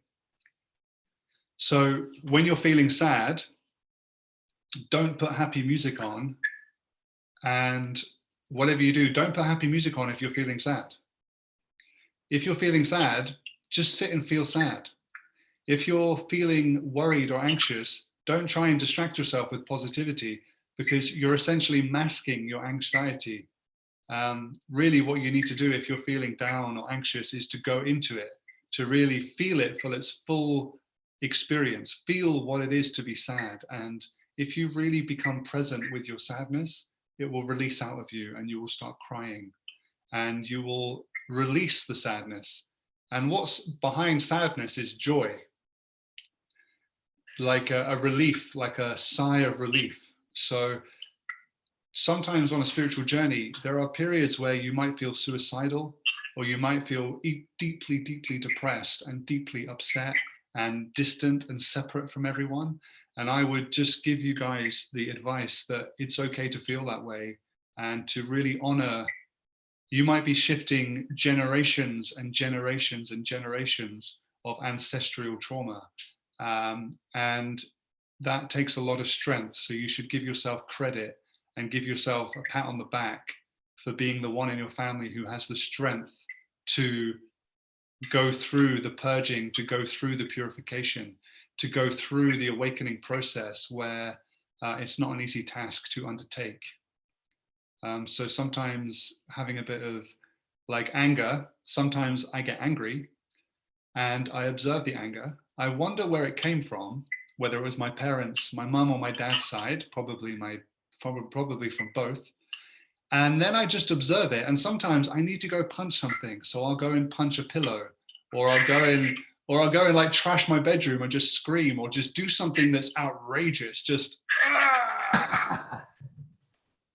S1: So when you're feeling sad, don't put happy music on, and whatever you do, don't put happy music on if you're feeling sad. If you're feeling sad, just sit and feel sad. If you're feeling worried or anxious, don't try and distract yourself with positivity, because you're essentially masking your anxiety. Really what you need to do if you're feeling down or anxious is to go into it, to really feel it for its full experience, feel what it is to be sad. And if you really become present with your sadness, it will release out of you and you will start crying and you will release the sadness. And what's behind sadness is joy, like a relief, like a sigh of relief. So sometimes on a spiritual journey, there are periods where you might feel suicidal, or you might feel deeply, deeply depressed and deeply upset and distant and separate from everyone. And I would just give you guys the advice that it's okay to feel that way, and to really honor. You might be shifting generations and generations and generations of ancestral trauma. And that takes a lot of strength. So you should give yourself credit and give yourself a pat on the back for being the one in your family who has the strength to go through the purging, to go through the purification, to go through the awakening process, where it's not an easy task to undertake. So sometimes having a bit of like anger, sometimes I get angry and I observe the anger. I wonder where it came from, whether it was my parents, my mum or my dad's side, probably from both. And then I just observe it. And sometimes I need to go punch something. So I'll go and punch a pillow, or I'll go and like trash my bedroom and just scream, or just do something that's outrageous. Just,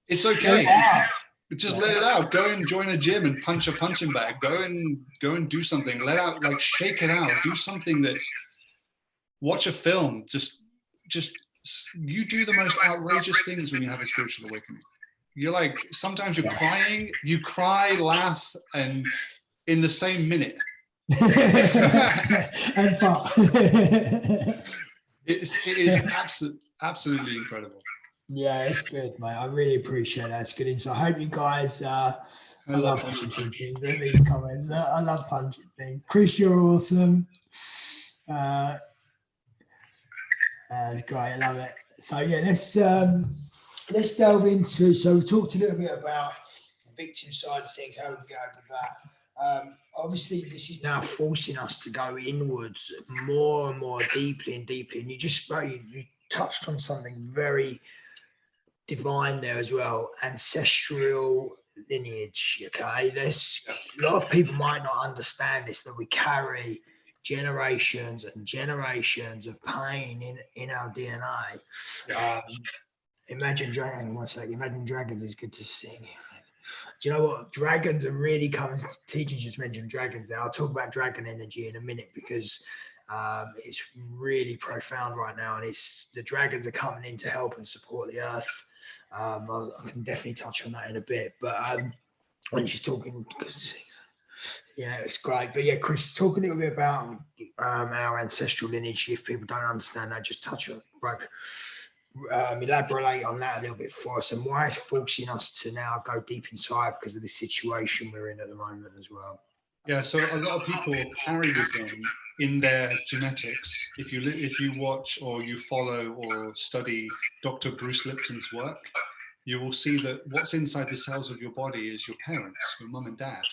S1: it's okay. Just let it out. Go and join a gym and punch a punching bag. Go and do something. Let out, like shake it out. Do something that's, watch a film. Just you do the most outrageous things when you have a spiritual awakening. You're like, sometimes you're crying, you cry, laugh, and in the same minute.
S2: And fun.
S1: It is absolutely incredible.
S2: Yeah, it's good, mate. I really appreciate that. It's good insight. I hope you guys. I love punching things. These comments. I love punching things. Chris, you're awesome. It's great. I love it. So yeah, let's delve into. So we talked a little bit about the victim side of things. How we can go with that. Obviously, this is now forcing us to go inwards more and more deeply and deeply. And you just spoke. You touched on something very divine there as well, ancestral lineage. Okay, there's a lot of people might not understand this, that we carry generations and generations of pain in our DNA. Imagine Dragons is good to sing. Do you know what? Dragons are really coming. Teachers just mentioned dragons there. I'll talk about dragon energy in a minute, because it's really profound right now, and the dragons are coming in to help and support the earth. I can definitely touch on that in a bit, but when she's talking, yeah, it's great. But yeah, Chris, talk a little bit about our ancestral lineage. If people don't understand that, just touch on, like, elaborate on that a little bit for us, and why it's forcing us to now go deep inside because of the situation we're in at the moment as well.
S1: Yeah, so a lot of people carry with them in their genetics. If you watch or you follow or study Dr. Bruce Lipton's work, you will see that what's inside the cells of your body is your parents, your mum and dad.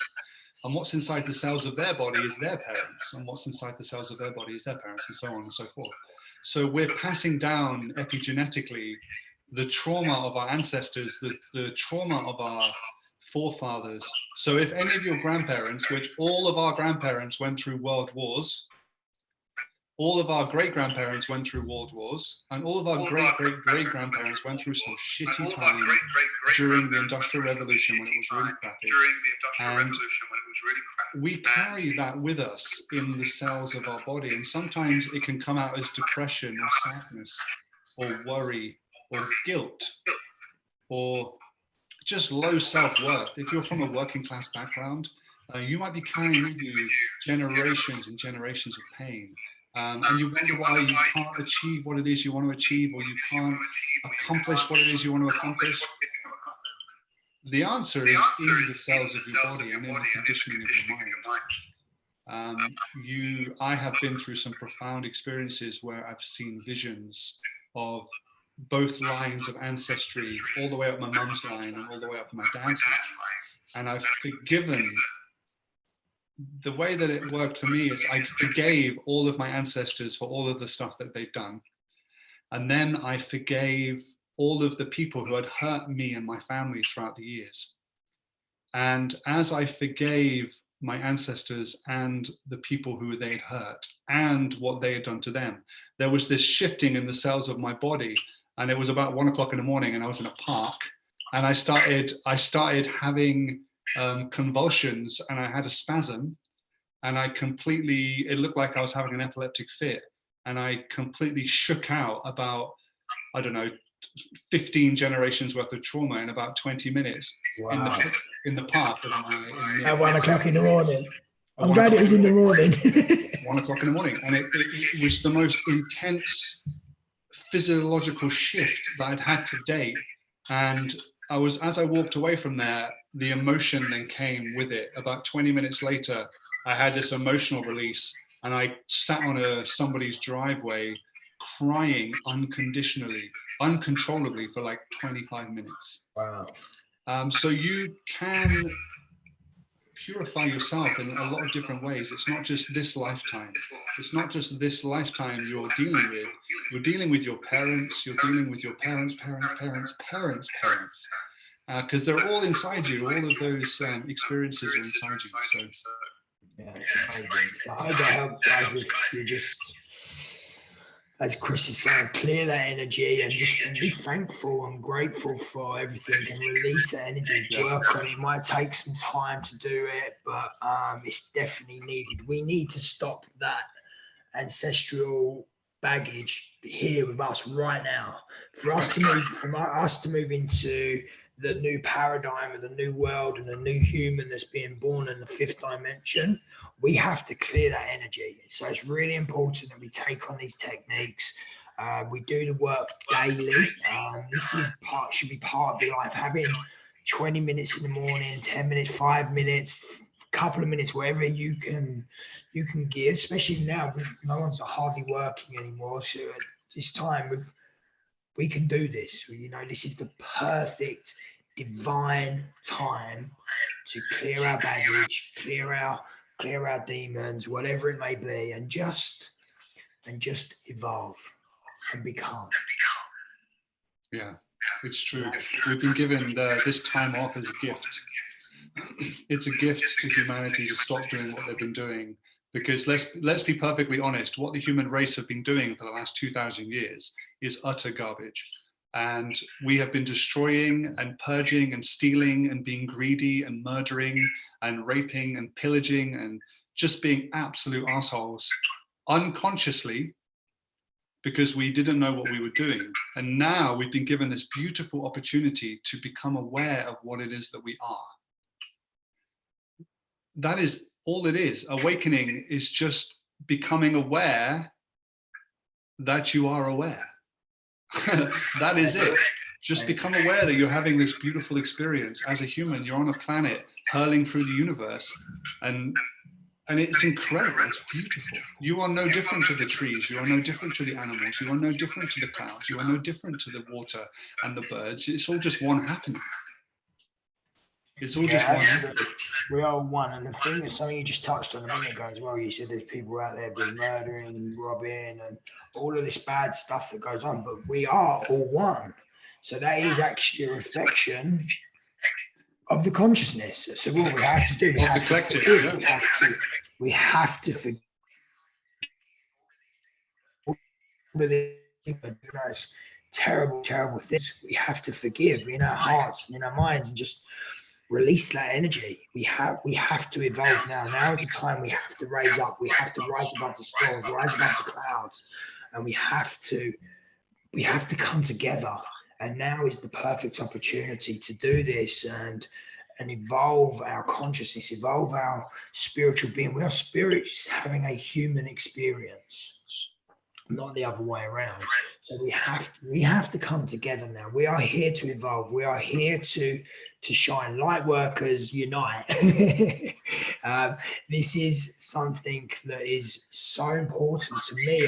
S1: And what's inside the cells of their body is their parents. And what's inside the cells of their body is their parents, and so on and so forth. So we're passing down epigenetically the trauma of our ancestors, the trauma of our forefathers. So if any of your grandparents, which all of our grandparents went through world wars, all of our great-grandparents went through world wars, and all of our great-great-great-grandparents went through some shitty time during the Industrial Revolution when it was really crappy. And we carry that with us in the cells of our body, and sometimes it can come out as depression or sadness or worry or guilt or just low self-worth. If you're from a working class background, you might be carrying with you generations and generations of pain. And you wonder why you can't achieve what it is you want to achieve, or you can't accomplish what it is you want to accomplish. The answer is in the cells of your body and in the conditioning of your mind. I have been through some profound experiences where I've seen visions of both lines of ancestry, all the way up my mum's line and all the way up my dad's line. And I've forgiven. The way that it worked for me is I forgave all of my ancestors for all of the stuff that they've done. And then I forgave all of the people who had hurt me and my family throughout the years. And as I forgave my ancestors and the people who they had hurt and what they had done to them, there was this shifting in the cells of my body. And it was about 1 o'clock in the morning, and I was in a park, and I started having convulsions, and I had a spasm, and it looked like I was having an epileptic fit, and I completely shook out about, I don't know, 15 generations worth of trauma in about 20 minutes.
S2: Wow.
S1: in the park.
S2: At 1 o'clock in the morning. I'm glad it was in the morning.
S1: 1 o'clock in the morning, and it was the most intense physiological shift that I'd had to date. And as I walked away from there, the emotion then came with it. About 20 minutes later, I had this emotional release, and I sat on somebody's driveway crying unconditionally, uncontrollably for like 25 minutes.
S2: Wow.
S1: So you can purify yourself in a lot of different ways. It's not just this lifetime. It's not just this lifetime you're dealing with. You're dealing with your parents. You're dealing with your parents, because they're all inside you. All of those experiences are inside you. So
S2: yeah, it's amazing. I hope that helps, guys. If you just, as Chris is saying, clear that energy and just be thankful and grateful for everything and release that energy. Work on it. It might take some time to do it, but it's definitely needed. We need to stop that ancestral baggage here with us right now. For us to move into the new paradigm of the new world and the new human that's being born in the fifth dimension, we have to clear that energy. So it's really important that we take on these techniques. We do the work daily. This should be part of your life. Having 20 minutes in the morning, 10 minutes, 5 minutes, a couple of minutes, wherever you can give, especially now, no one's hardly working anymore. So at this time, we can do this. This is the perfect divine time to clear our baggage, clear our demons, whatever it may be, and just evolve and become.
S1: Yeah, it's true. We've been given this time off as a gift. It's a gift to humanity to stop doing what they've been doing, because let's be perfectly honest, what the human race have been doing for the last 2,000 years is utter garbage. And we have been destroying and purging and stealing and being greedy and murdering and raping and pillaging and just being absolute assholes unconsciously, because we didn't know what we were doing. And now we've been given this beautiful opportunity to become aware of what it is that we are. That is all it is. Awakening is just becoming aware that you are aware. That is it. Just become aware that you're having this beautiful experience. As a human, you're on a planet hurling through the universe, and it's incredible. It's beautiful. You are no different to the trees. You are no different to the animals. You are no different to the clouds. You are no different to the water and the birds. It's all just one happening. It's all just one happening.
S2: We are one. And the thing is, something you just touched on a minute ago as well, you said there's people out there been murdering, robbing, and all of this bad stuff that goes on, but we are all one. So that is actually a reflection of the consciousness. So what we have to do, we have to forgive. Terrible, terrible things. We have to forgive in our hearts and in our minds, and just release that energy. We have to evolve now. Now is the time we have to raise up. We have to rise above the storm, rise above the clouds, and we have to come together. And now is the perfect opportunity to do this and evolve our consciousness, evolve our spiritual being. We are spirits having a human experience, not the other way around. So we have to come together now. We are here to evolve. We are here to shine. Light workers unite. This is something that is so important to me.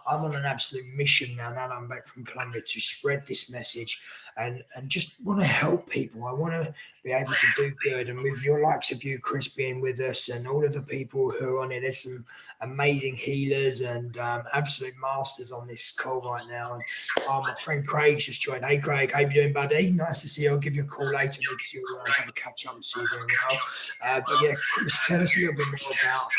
S2: I'm on an absolute mission now that I'm back from Colombia, to spread this message and just want to help people. I want to be able to do good. And with your likes of you, Chris, being with us, and all of the people who are on it, there's some amazing healers and absolute masters on this call right now. And my friend Craig's just joined. Hey, Craig, how you doing, buddy? Nice to see you. I'll give you a call later to have a catch up and see you doing well. But yeah, Chris, tell us a little bit more about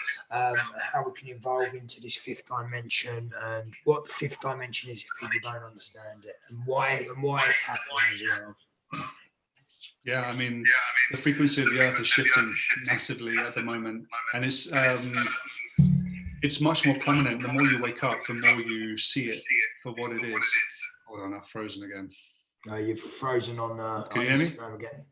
S2: how we can evolve into this fifth dimension, and what the fifth dimension is if people don't understand it, and why it's happening as well.
S1: Yeah, I mean, the frequency of the earth is shifting massively at the moment, and it's much more prominent. The more you wake up, the more you see it for what it is. Hold on, I've frozen again.
S2: No, you've frozen on
S1: Instagram
S2: again.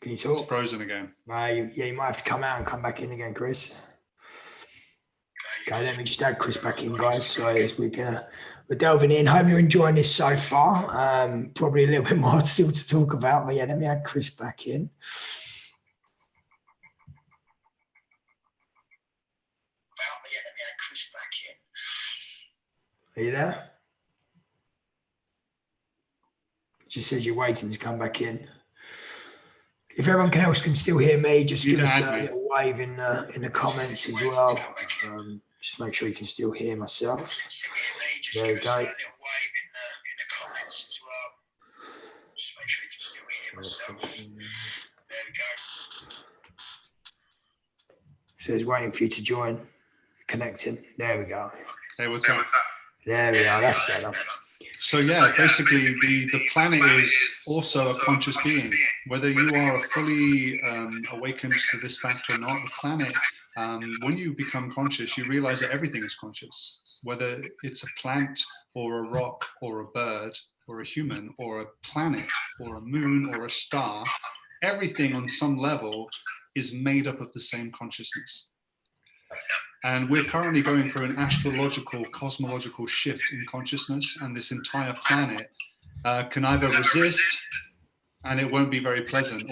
S2: Can you talk?
S1: It's frozen again.
S2: You might have to come out and come back in again, Chris. Okay, let me just add Chris back in, guys. So we're delving in. Hope you're enjoying this so far. Probably a little bit more still to talk about, but yeah, let me add Chris back in. Are you there? Just says you're waiting to come back in. If everyone else can still hear me, just give us a little wave in the comments as well. Just make sure you can still hear myself. There we go. Says waiting for you to join. Connecting. There we go.
S1: Hey, what's up?
S2: There we are. That's better.
S1: So yeah, basically the planet is also a conscious being. Whether you are fully awakened to this fact or not, the planet, when you become conscious, you realize that everything is conscious. Whether it's a plant or a rock or a bird or a human or a planet or a moon or a star, everything on some level is made up of the same consciousness. And we're currently going through an astrological, cosmological shift in consciousness, and this entire planet can either resist, and it won't be very pleasant,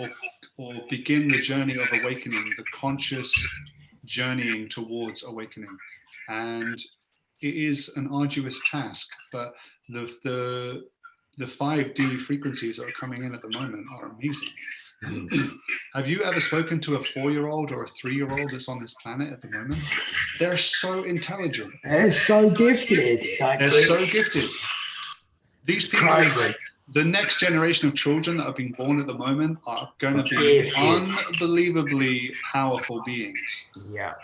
S1: or begin the journey of awakening, the conscious journeying towards awakening. And it is an arduous task, but the 5D frequencies that are coming in at the moment are amazing. Have you ever spoken to a 4-year-old or a 3-year-old that's on this planet at the moment? They're so intelligent.
S2: They're so gifted.
S1: They're so gifted. These people, the next generation of children that are being born at the moment are going to be unbelievably powerful beings.
S2: Yeah.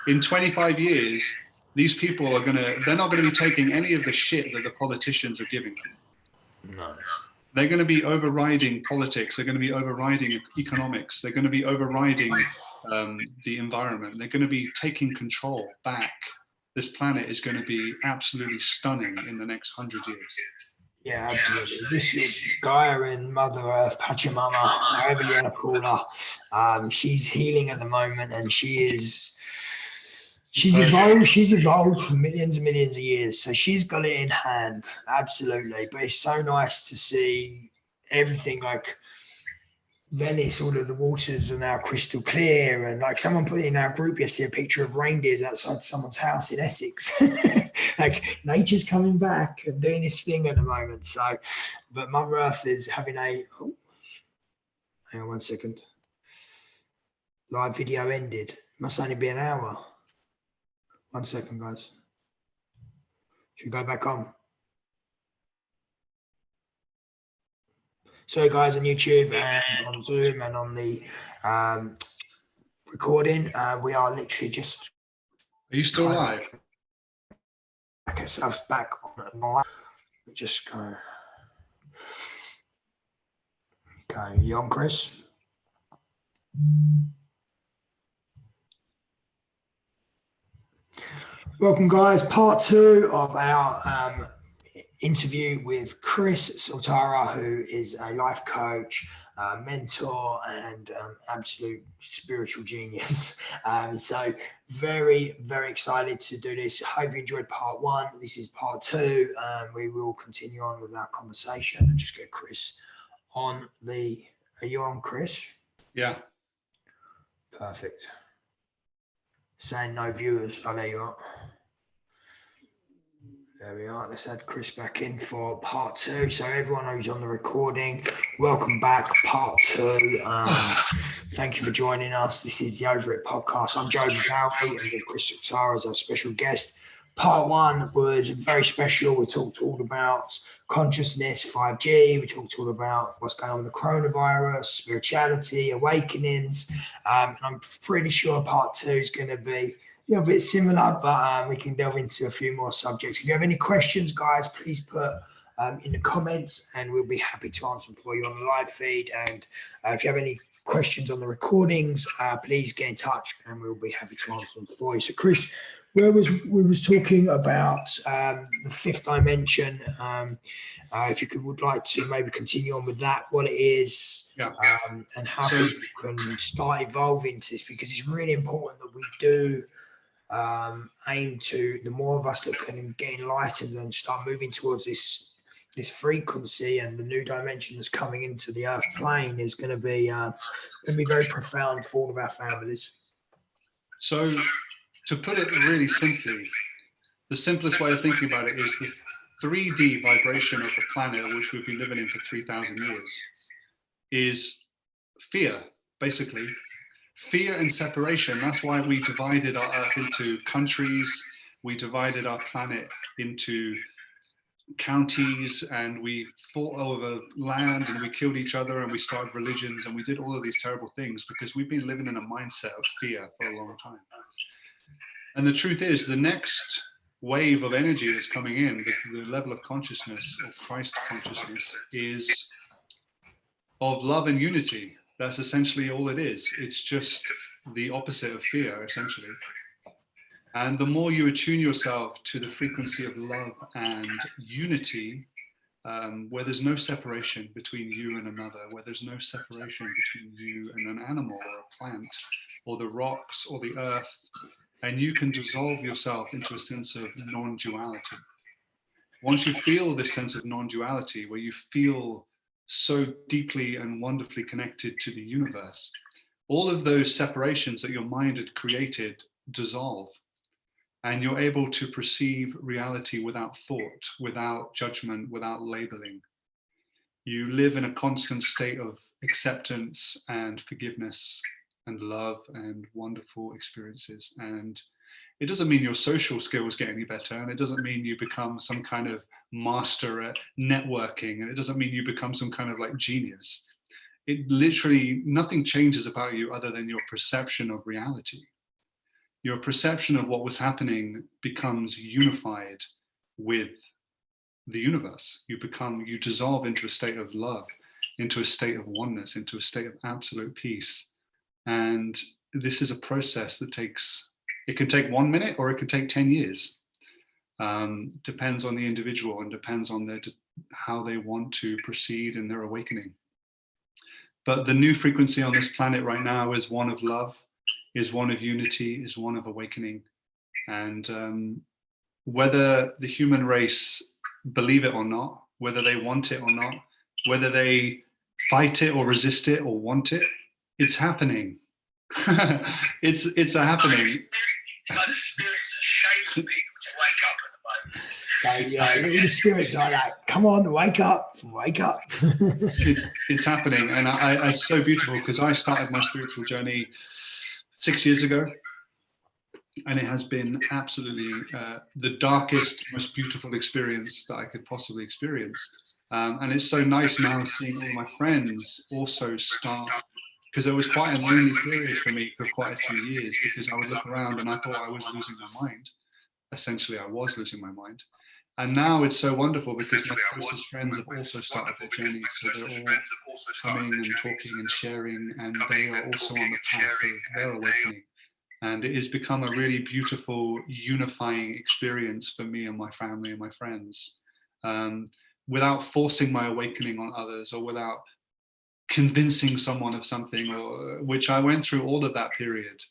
S1: In 25 years, these people they're not going to be taking any of the shit that the politicians are giving them.
S2: No.
S1: They're going to be overriding politics. They're going to be overriding economics. They're going to be overriding the environment. They're going to be taking control back. this planet is going to be absolutely stunning in the next 100 years.
S2: Yeah, absolutely. This is Gaia and Mother Earth, Pachamama, however you want to call her. She's healing at the moment, and she's evolved. She's evolved for millions and millions of years, so she's got it in hand. Absolutely. But it's so nice to see everything like Venice, all of the waters are now crystal clear, and like someone put in our group yesterday a picture of reindeers outside someone's house in Essex. Like nature's coming back and doing this thing at the moment. So, but Mother Earth is having hang on 1 second. Live video ended. Must only be an hour. 1 second, guys. Should we go back on? So guys, on YouTube and on Zoom and on the recording, we are literally just...
S1: Are you still live?
S2: Okay, so I was back on live. Just go. Okay, you on, Chris? Welcome, guys. Part 2 of our interview with Chris Soltara, who is a life coach, mentor, and absolute spiritual genius. So very, very excited to do this. Hope you enjoyed part 1. This is part 2. We will continue on with our conversation and just get Chris on the... Are you on, Chris?
S1: Yeah.
S2: Perfect. Saying no viewers. Oh, there you are. There we are. Let's add Chris back in for part 2. So everyone who's on the recording, welcome back, part 2. Thank you for joining us. This is the OVERit podcast. I'm Joe McGowley, and with Chris Soltara as our special guest. Part 1 was very special. We talked all about consciousness, 5G. We talked all about what's going on with the coronavirus, spirituality, awakenings. And I'm pretty sure part 2 is going to be a little bit similar, but we can delve into a few more subjects. If you have any questions, guys, please put in the comments, and we'll be happy to answer them for you on the live feed. And if you have any questions on the recordings, please get in touch, and we'll be happy to answer them for you. So, Chris, we was talking about the 5th dimension. If you would like to maybe continue on with that, what it is, and how people can start evolving to this, because it's really important that we do aim to, the more of us that can get enlightened and start moving towards this frequency, and the new dimension that's coming into the earth plane is going to be very profound for all of our families.
S1: So to put it really simply, the simplest way of thinking about it is the 3D vibration of the planet, which we've been living in for 3,000 years, is fear, basically. Fear and separation. That's why we divided our earth into countries. We divided our planet into counties, and we fought over land, and we killed each other, and we started religions, and we did all of these terrible things because we've been living in a mindset of fear for a long time. And the truth is, the next wave of energy that's coming in, the level of consciousness, or Christ consciousness, is of love and unity. That's essentially all it is. It's just the opposite of fear, essentially. And the more you attune yourself to the frequency of love and unity, where there's no separation between you and another, where there's no separation between you and an animal or a plant or the rocks or the earth, and you can dissolve yourself into a sense of non-duality. Once you feel this sense of non-duality, where you feel so deeply and wonderfully connected to the universe, all of those separations that your mind had created dissolve, and you're able to perceive reality without thought, without judgment, without labeling. You live in a constant state of acceptance and forgiveness and love and wonderful experiences. And it doesn't mean your social skills get any better, and it doesn't mean you become some kind of master at networking, and it doesn't mean you become some kind of like genius. It literally, nothing changes about you other than your perception of reality. Your perception of what was happening becomes unified with the universe. You dissolve into a state of love, into a state of oneness, into a state of absolute peace. And this is a process that takes It can take 1 minute or it can take 10 years. Depends on the individual and depends on how they want to proceed in their awakening. But the new frequency on this planet right now is one of love, is one of unity, is one of awakening. And whether the human race believe it or not, whether they want it or not, whether they fight it or resist it or want it, it's happening. it's a happening.
S3: It's like the spirits are shaping people to wake up at the moment.
S2: So yeah, the spirits like that. Come on, wake up, wake up.
S1: It's happening, and it's so beautiful because I started my spiritual journey 6 years ago, and it has been absolutely the darkest, most beautiful experience that I could possibly experience. And it's so nice now seeing all my friends also start, because it was quite a lonely period for me for quite a few years, because I would look around and I thought I was losing my mind. Essentially, I was losing my mind. And now it's so wonderful because my closest friends have also started their journey. So they're all coming and talking and sharing, and they are also on the path of their awakening. And it has become a really beautiful, unifying experience for me and my family and my friends, without forcing my awakening on others or without convincing someone of something, or which I went through all of that period.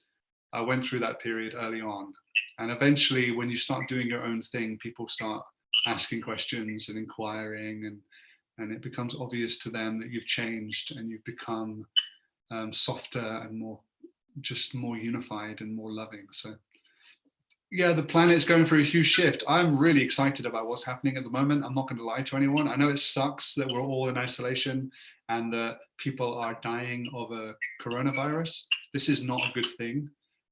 S1: I went through that period early on. And eventually, when you start doing your own thing, people start asking questions and inquiring, and it becomes obvious to them that you've changed and you've become softer and more unified and more loving. So yeah, the planet is going through a huge shift. I'm really excited about what's happening at the moment. I'm not going to lie to anyone. I know it sucks that we're all in isolation and that people are dying of a coronavirus. This is not a good thing.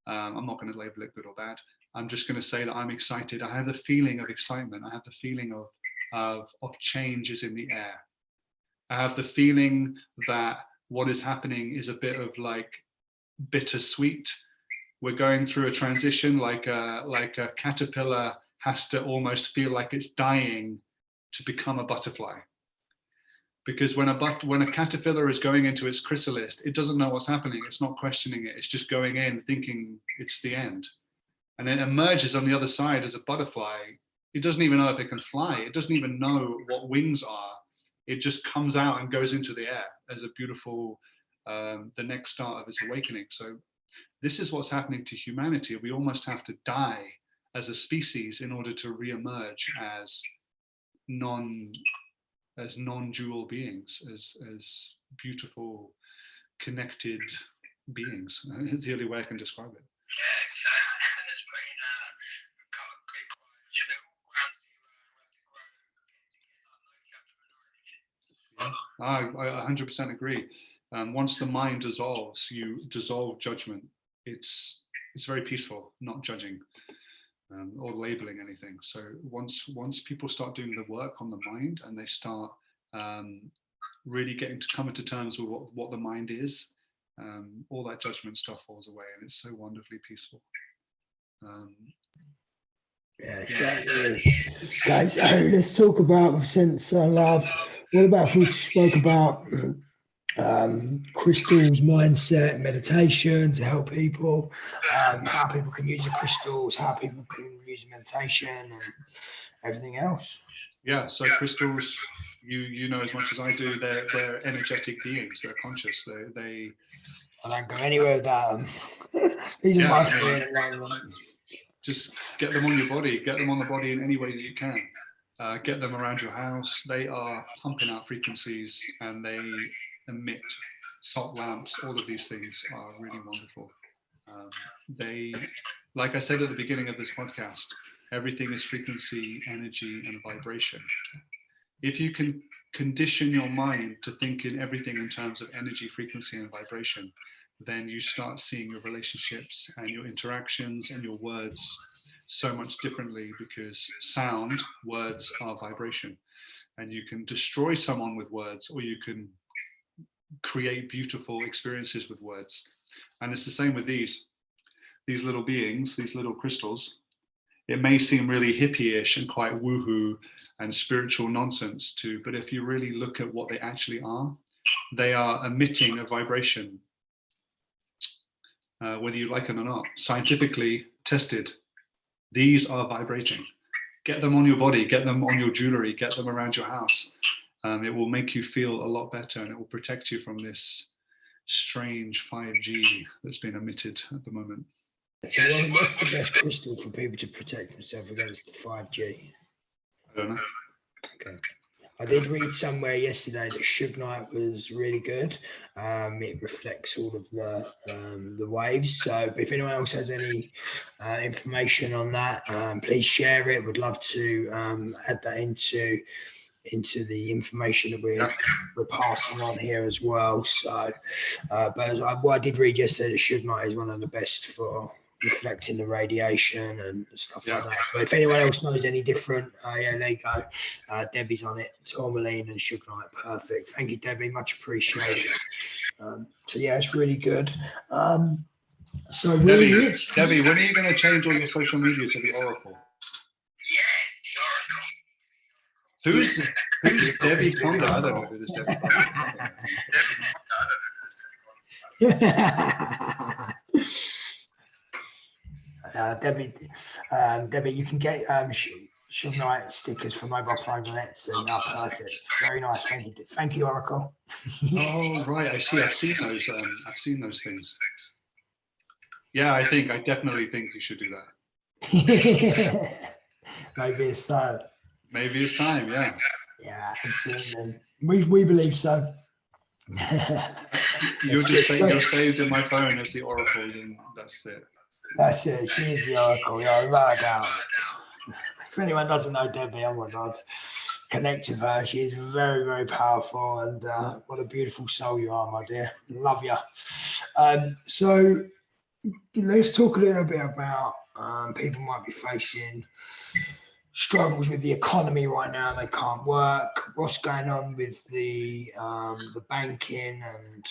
S1: I'm not going to label it good or bad. I'm just going to say that I'm excited. I have the feeling of excitement. I have the feeling of change is in the air. I have the feeling that what is happening is a bit of like bittersweet. We're going through a transition, like a caterpillar has to almost feel like it's dying to become a butterfly. Because when a caterpillar is going into its chrysalis, it doesn't know what's happening. It's not questioning it. It's just going in thinking it's the end. And then emerges on the other side as a butterfly. It doesn't even know if it can fly. It doesn't even know what wings are. It just comes out and goes into the air as a beautiful, the next start of its awakening. So this is what's happening to humanity. We almost have to die as a species in order to re-emerge as non-dual beings, as beautiful, connected beings. It's the only way I can describe it. I 100% agree. Once the mind dissolves, you dissolve judgment. It's very peaceful, not judging or labeling anything. So once people start doing the work on the mind and they start really getting to come to terms with what the mind is, all that judgment stuff falls away, and it's so wonderfully peaceful.
S2: Okay, so let's talk about sense of love. What about if we spoke about crystals, mindset, meditation to help people, how people can use the crystals, how people can use meditation and everything else?
S1: Yeah, so crystals, you know as much as I do, they're energetic beings. They're conscious. I
S2: don't go anywhere with that. These are my feelings.
S1: Just get them on your body. Get them on the body in any way that you can. Get them around your house. They are pumping out frequencies and they emit salt lamps. All of these things are really wonderful. They, like I said at the beginning of this podcast, everything is frequency, energy, and vibration. If you can condition your mind to think in everything in terms of energy, frequency, and vibration, then you start seeing your relationships and your interactions and your words so much differently, because sound, words are vibration, and you can destroy someone with words, or you can create beautiful experiences with words. And it's the same with these little beings, these little crystals. It may seem really hippie-ish and quite woohoo and spiritual nonsense too, but if you really look at what they actually are, they are emitting a vibration, whether you like it or not. Scientifically, tested. These are vibrating. Get them on your body, get them on your jewelry, get them around your house. It will make you feel a lot better, and it will protect you from this strange 5G that's been emitted at the moment.
S2: So what's the best crystal for people to protect themselves against 5G?
S1: I don't know.
S2: Okay. I did read somewhere yesterday that Sugnite was really good. It reflects all of the waves. So if anyone else has any information on that, please share it. Would love to add that into the information that we're passing on here as well. So, but what I did read yesterday, that Sugnite is one of the best for reflecting the radiation and stuff like that. But if anyone else knows any different, yeah, there you go. Debbie's on it. Tourmaline and Sugnite, perfect. Thank you, Debbie. Much appreciated. So yeah, it's really good. So
S1: Debbie, when are you going to change all your social media to the Oracle?
S3: Yes, the Oracle.
S1: Who's Debbie Conda? I don't know who this Debbie Conda is.
S2: Debbie, you can get Sugnite stickers for mobile phones on Etsy. Oh, perfect. Very nice. Thank you, Oracle.
S1: Oh, right. I see. I've seen those. I've seen those things. Yeah, I definitely think you should do that.
S2: Maybe it's time.
S1: Maybe it's time. Yeah.
S2: Yeah, absolutely. We believe so.
S1: You're just saying you're saved in my phone as the Oracle, and that's it.
S2: That's it. She is the Oracle. Yeah, without a doubt. If anyone doesn't know Debbie, oh my God, connect with her. She is very, very powerful, and what a beautiful soul you are, my dear. Love you. So let's talk a little bit about people might be facing struggles with the economy right now. They can't work. What's going on with the banking, and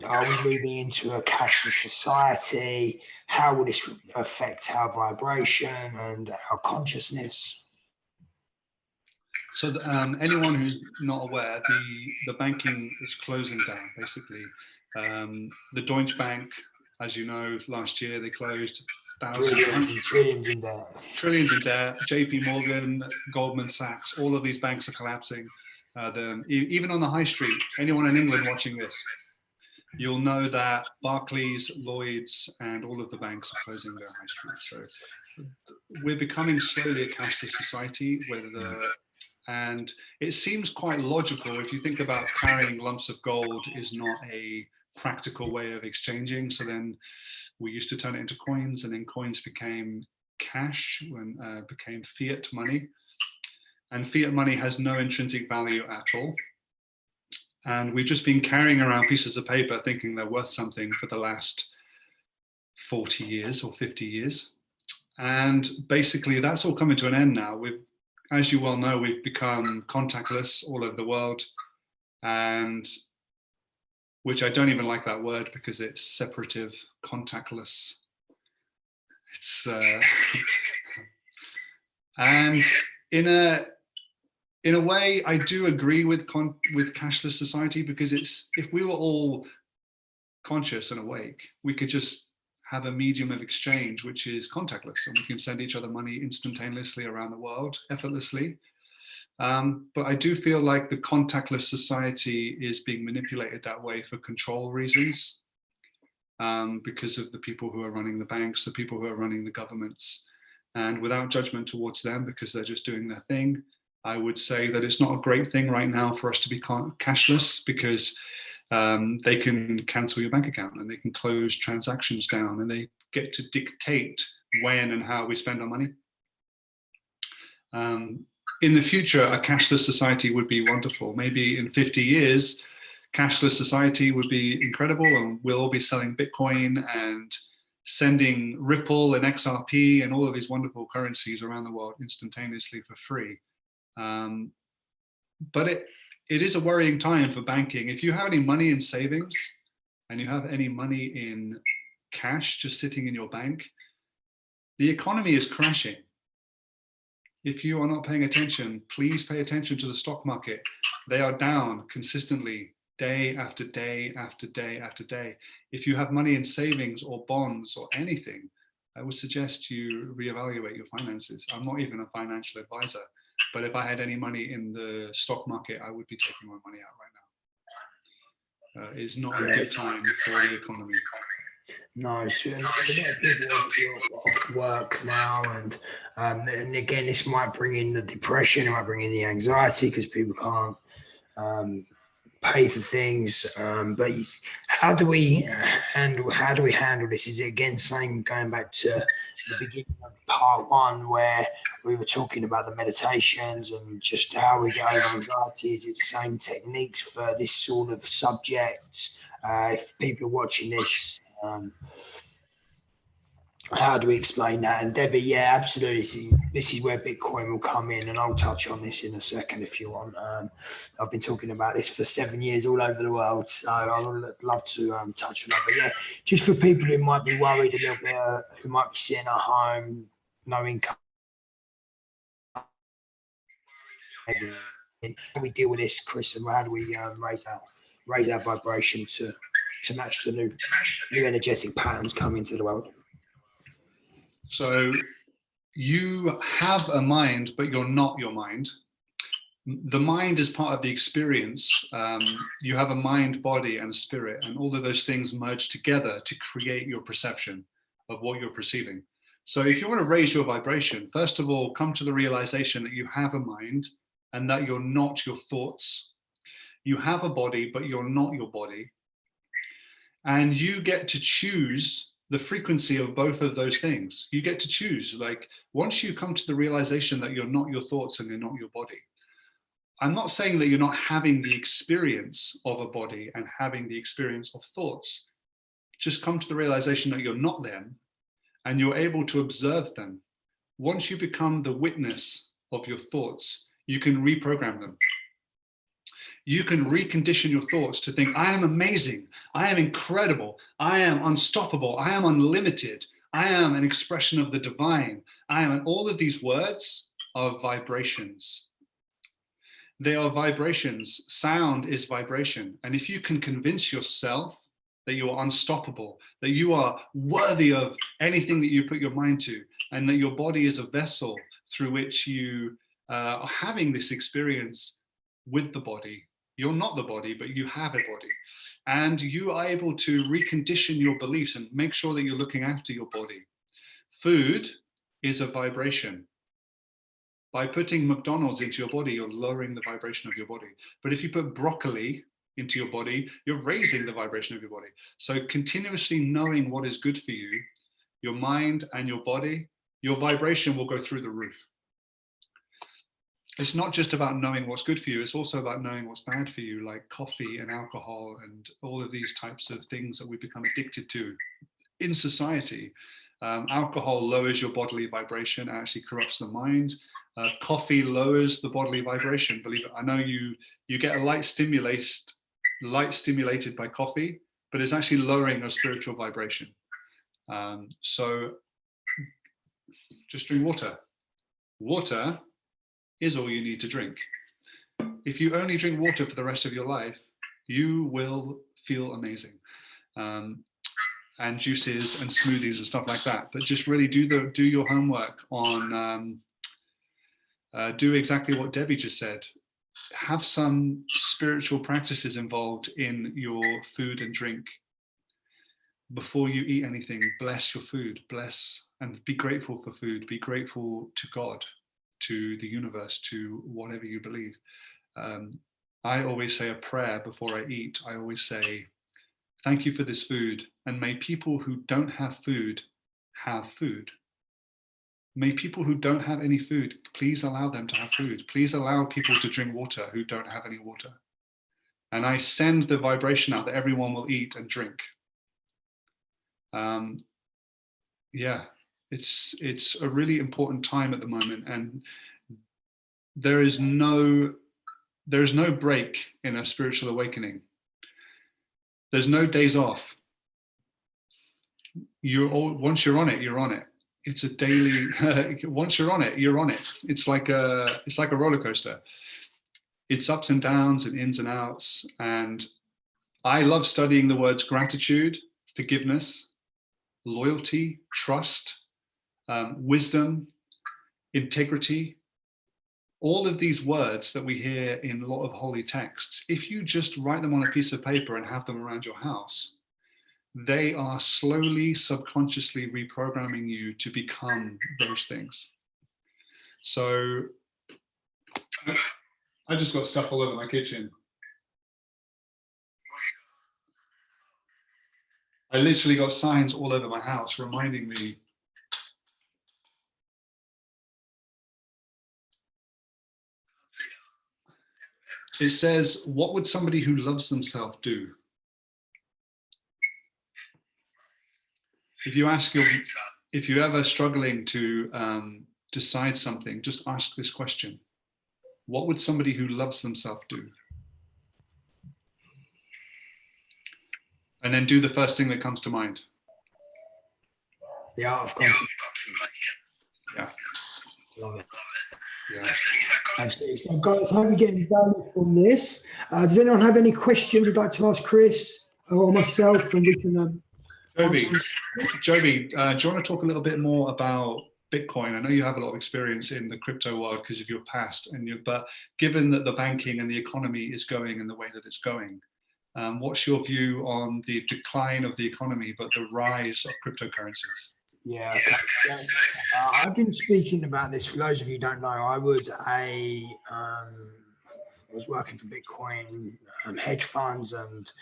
S2: are we moving into a cashless society? How will this affect our vibration and our consciousness?
S1: So anyone who's not aware, the banking is closing down, basically. The Deutsche Bank, as you know, last year they closed.
S2: Trillions in debt.
S1: Trillions in debt. JP Morgan, Goldman Sachs, all of these banks are collapsing. Even on the high street, anyone in England watching this, you'll know that Barclays, Lloyds, and all of the banks are closing their high street. So we're becoming slowly a cashless society, and it seems quite logical if you think about carrying lumps of gold is not a practical way of exchanging. So then we used to turn it into coins, and then coins became cash, became fiat money. And fiat money has no intrinsic value at all. And we've just been carrying around pieces of paper thinking they're worth something for the last 40 years or 50 years. And basically that's all coming to an end now. As you well know, we've become contactless all over the world, and which I don't even like that word because it's separative, contactless. It's and in a way, I do agree with cashless society, because if we were all conscious and awake, we could just have a medium of exchange which is contactless, and we can send each other money instantaneously around the world, effortlessly. But I do feel like the contactless society is being manipulated that way for control reasons, because of the people who are running the banks, the people who are running the governments, and without judgment towards them, because they're just doing their thing. I would say that it's not a great thing right now for us to be cashless, because they can cancel your bank account and they can close transactions down, and they get to dictate when and how we spend our money. In the future, a cashless society would be wonderful. Maybe in 50 years, cashless society would be incredible, and we'll all be selling Bitcoin and sending Ripple and XRP and all of these wonderful currencies around the world instantaneously for free. But it is a worrying time for banking. If you have any money in savings and you have any money in cash just sitting in your bank, the economy is crashing. If you are not paying attention, please pay attention to the stock market. They are down consistently, day after day after day after day. If you have money in savings or bonds or anything, I would suggest you reevaluate your finances. I'm not even a financial advisor, but if I had any money in the stock market, I would be taking my money out right now. It's not a good time for the economy.
S2: No, so a lot of people obviously off work now, and again, this might bring in the depression, it might bring in the anxiety because people can't pay for things. But how do we handle this? Is it again same going back to the beginning of part one where we were talking about the meditations and just how we get over anxiety? Is it the same techniques for this sort of subject? If people are watching this, how do we explain that? And Debbie, yeah, absolutely. This is where Bitcoin will come in, and I'll touch on this in a second if you want. I've been talking about this for 7 years all over the world, so I would love to touch on that. But yeah, just for people who might be worried a little bit, who might be sitting at home, no income, how do we deal with this, Chris, and how do we raise our vibration to match the new energetic patterns coming into the world?
S1: So you have a mind, but you're not your mind. The mind is part of the experience. You have a mind, body, and a spirit, and all of those things merge together to create your perception of what you're perceiving. So if you want to raise your vibration, first of all, come to the realization that you have a mind and that you're not your thoughts. You have a body, but you're not your body. And you get to choose the frequency of both of those things. You get to choose. Like, once you come to the realization that you're not your thoughts and you're not your body, I'm not saying that you're not having the experience of a body and having the experience of thoughts. Just come to the realization that you're not them and you're able to observe them. Once you become the witness of your thoughts, you can reprogram them. You can recondition your thoughts to think, I am amazing, I am incredible, I am unstoppable, I am unlimited, I am an expression of the divine, I am, and all of these words are vibrations. They are vibrations. Sound is vibration. And if you can convince yourself that you are unstoppable, that you are worthy of anything that you put your mind to, and that your body is a vessel through which you are having this experience with the body. You're not the body, but you have a body. And you are able to recondition your beliefs and make sure that you're looking after your body. Food is a vibration. By putting McDonald's into your body, you're lowering the vibration of your body. But if you put broccoli into your body, you're raising the vibration of your body. So continuously knowing what is good for you, your mind and your body, your vibration will go through the roof. It's not just about knowing what's good for you, it's also about knowing what's bad for you, like coffee and alcohol and all of these types of things that we become addicted to in society. Alcohol lowers your bodily vibration, actually corrupts the mind. Coffee lowers the bodily vibration. Believe it, I know you get a light stimulated by coffee, but it's actually lowering your spiritual vibration. So just drink water. Water is all you need to drink. If you only drink water for the rest of your life, you will feel amazing. And juices and smoothies and stuff like that. But just really do your homework on, do exactly what Debbie just said. Have some spiritual practices involved in your food and drink. Before you eat anything, bless your food, bless and be grateful for food, be grateful to God, to the universe, to whatever you believe. I always say a prayer before I eat. I always say, thank you for this food, and may people who don't have food have food. May people who don't have any food, please allow them to have food. Please allow people to drink water who don't have any water. And I send the vibration out that everyone will eat and drink. Yeah, it's a really important time at the moment, and there is no break in a spiritual awakening. There's no days off. Once you're on it, you're on it. It's a daily. Once you're on it, you're on it. It's like a roller coaster. It's ups and downs and ins and outs. And I love studying the words gratitude, forgiveness, loyalty, trust, wisdom, integrity. All of these words that we hear in a lot of holy texts, if you just write them on a piece of paper and have them around your house, they are slowly, subconsciously reprogramming you to become those things. So I just got stuff all over my kitchen. I literally got signs all over my house reminding me. It says, what would somebody who loves themselves do? If you ask if you're ever struggling to decide something, just ask this question. What would somebody who loves themselves do? And then do the first thing that comes to mind.
S2: The art of contemplation.
S1: Yeah.
S2: Love it.
S1: Yeah.
S2: Absolutely. So guys, I hope you're getting value from this. Does anyone have any questions you'd like to ask Chris or myself? And we can
S1: Joby, do you want to talk a little bit more about Bitcoin? I know you have a lot of experience in the crypto world because of your past, but given that the banking and the economy is going in the way that it's going, what's your view on the decline of the economy, but the rise of cryptocurrencies?
S2: Yeah, okay. So, I've been speaking about this. For those of you who don't know, I was working for Bitcoin hedge funds and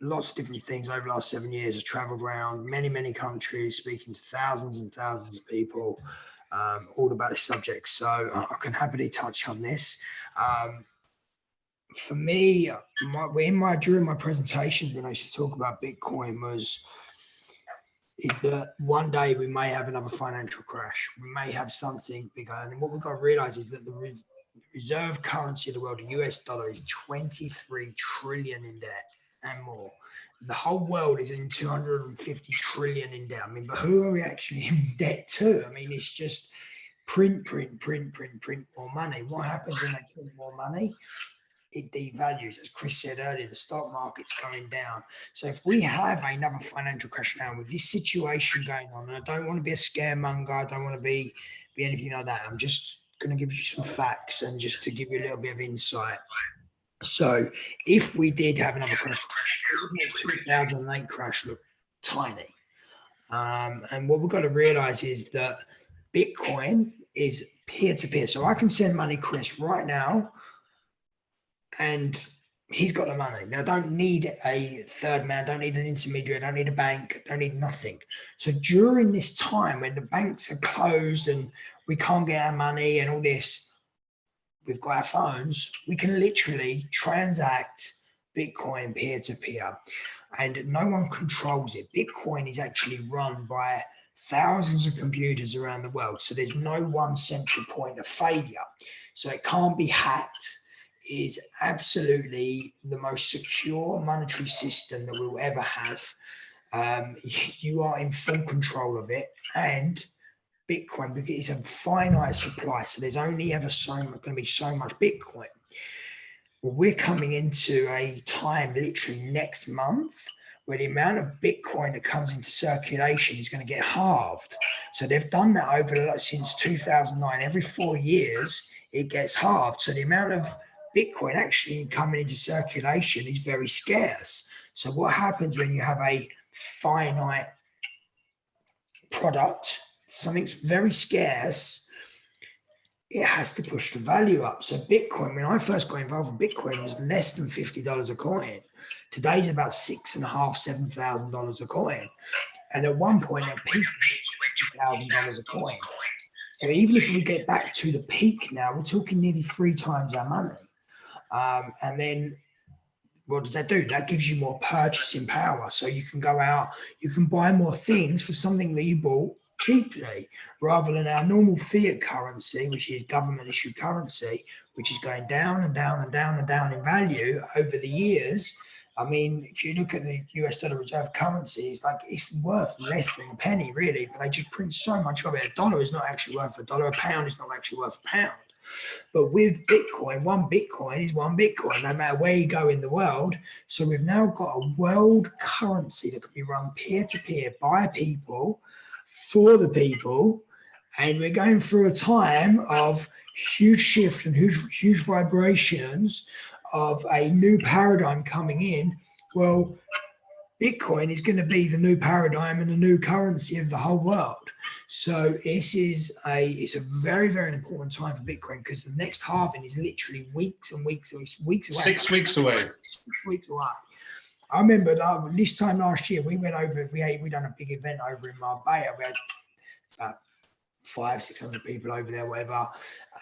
S2: lots of different things over the last 7 years. I've traveled around many countries, speaking to thousands and thousands of people, all about this subject. So I can happily touch on this. For me, during my presentations when I used to talk about Bitcoin is that one day we may have another financial crash. We may have something bigger. And what we've got to realize is that the reserve currency of the world, the US dollar, is 23 trillion in debt and more. The whole world is in 250 trillion in debt. I mean, but who are we actually in debt to? I mean, it's just print more money. What happens when they print more money? It devalues. As Chris said earlier, the stock market's going down. So if we have another financial crash now with this situation going on, and I don't want to be a scaremonger, I don't want to be anything like that. I'm just going to give you some facts and just to give you a little bit of insight. So if we did have another crash, it would make 2008 crash look tiny. And what we've got to realize is that Bitcoin is peer-to-peer. So I can send money, Chris, right now, and he's got the money. Now, I don't need a third man, don't need an intermediary, don't need a bank, don't need nothing. So during this time when the banks are closed and we can't get our money and all this, we've got our phones, we can literally transact Bitcoin peer-to-peer and no one controls it. Bitcoin is actually run by thousands of computers around the world. So there's no one central point of failure. So it can't be hacked. Is absolutely the most secure monetary system that we'll ever have. You are in full control of it, and Bitcoin, because it's a finite supply, so there's only ever going to be so much Bitcoin. Well, we're coming into a time literally next month where the amount of Bitcoin that comes into circulation is going to get halved. So they've done that since 2009. Every 4 years, it gets halved. So the amount of Bitcoin actually coming into circulation is very scarce. So what happens when you have a finite product, something's very scarce, it has to push the value up. So Bitcoin, when I first got involved with Bitcoin, was less than $50 a coin. Today's about $6,500, $7,000 a coin. And at one point, it peaked at $20,000 a coin. So even if we get back to the peak now, we're talking nearly 3 times our money. And then what does that do? That gives you more purchasing power. So you can go out, you can buy more things for something that you bought cheaply, rather than our normal fiat currency, which is government issued currency, which is going down and down and down and down in value over the years. I mean, if you look at the US dollar reserve currency, it's worth less than a penny, really, but they just print so much of it. A dollar is not actually worth a dollar. A pound is not actually worth a pound. But with Bitcoin, one Bitcoin is one Bitcoin, no matter where you go in the world. So we've now got a world currency that can be run peer-to-peer by people, for the people. And we're going through a time of huge shift and huge vibrations of a new paradigm coming in. Well, Bitcoin is going to be the new paradigm and the new currency of the whole world. So it's a very, very important time for Bitcoin, because the next halving is literally weeks and weeks away.
S1: 6 weeks away.
S2: 6 weeks away. I remember this time last year, we went over, we done a big event over in Marbella. We had about 500-600 people over there, whatever.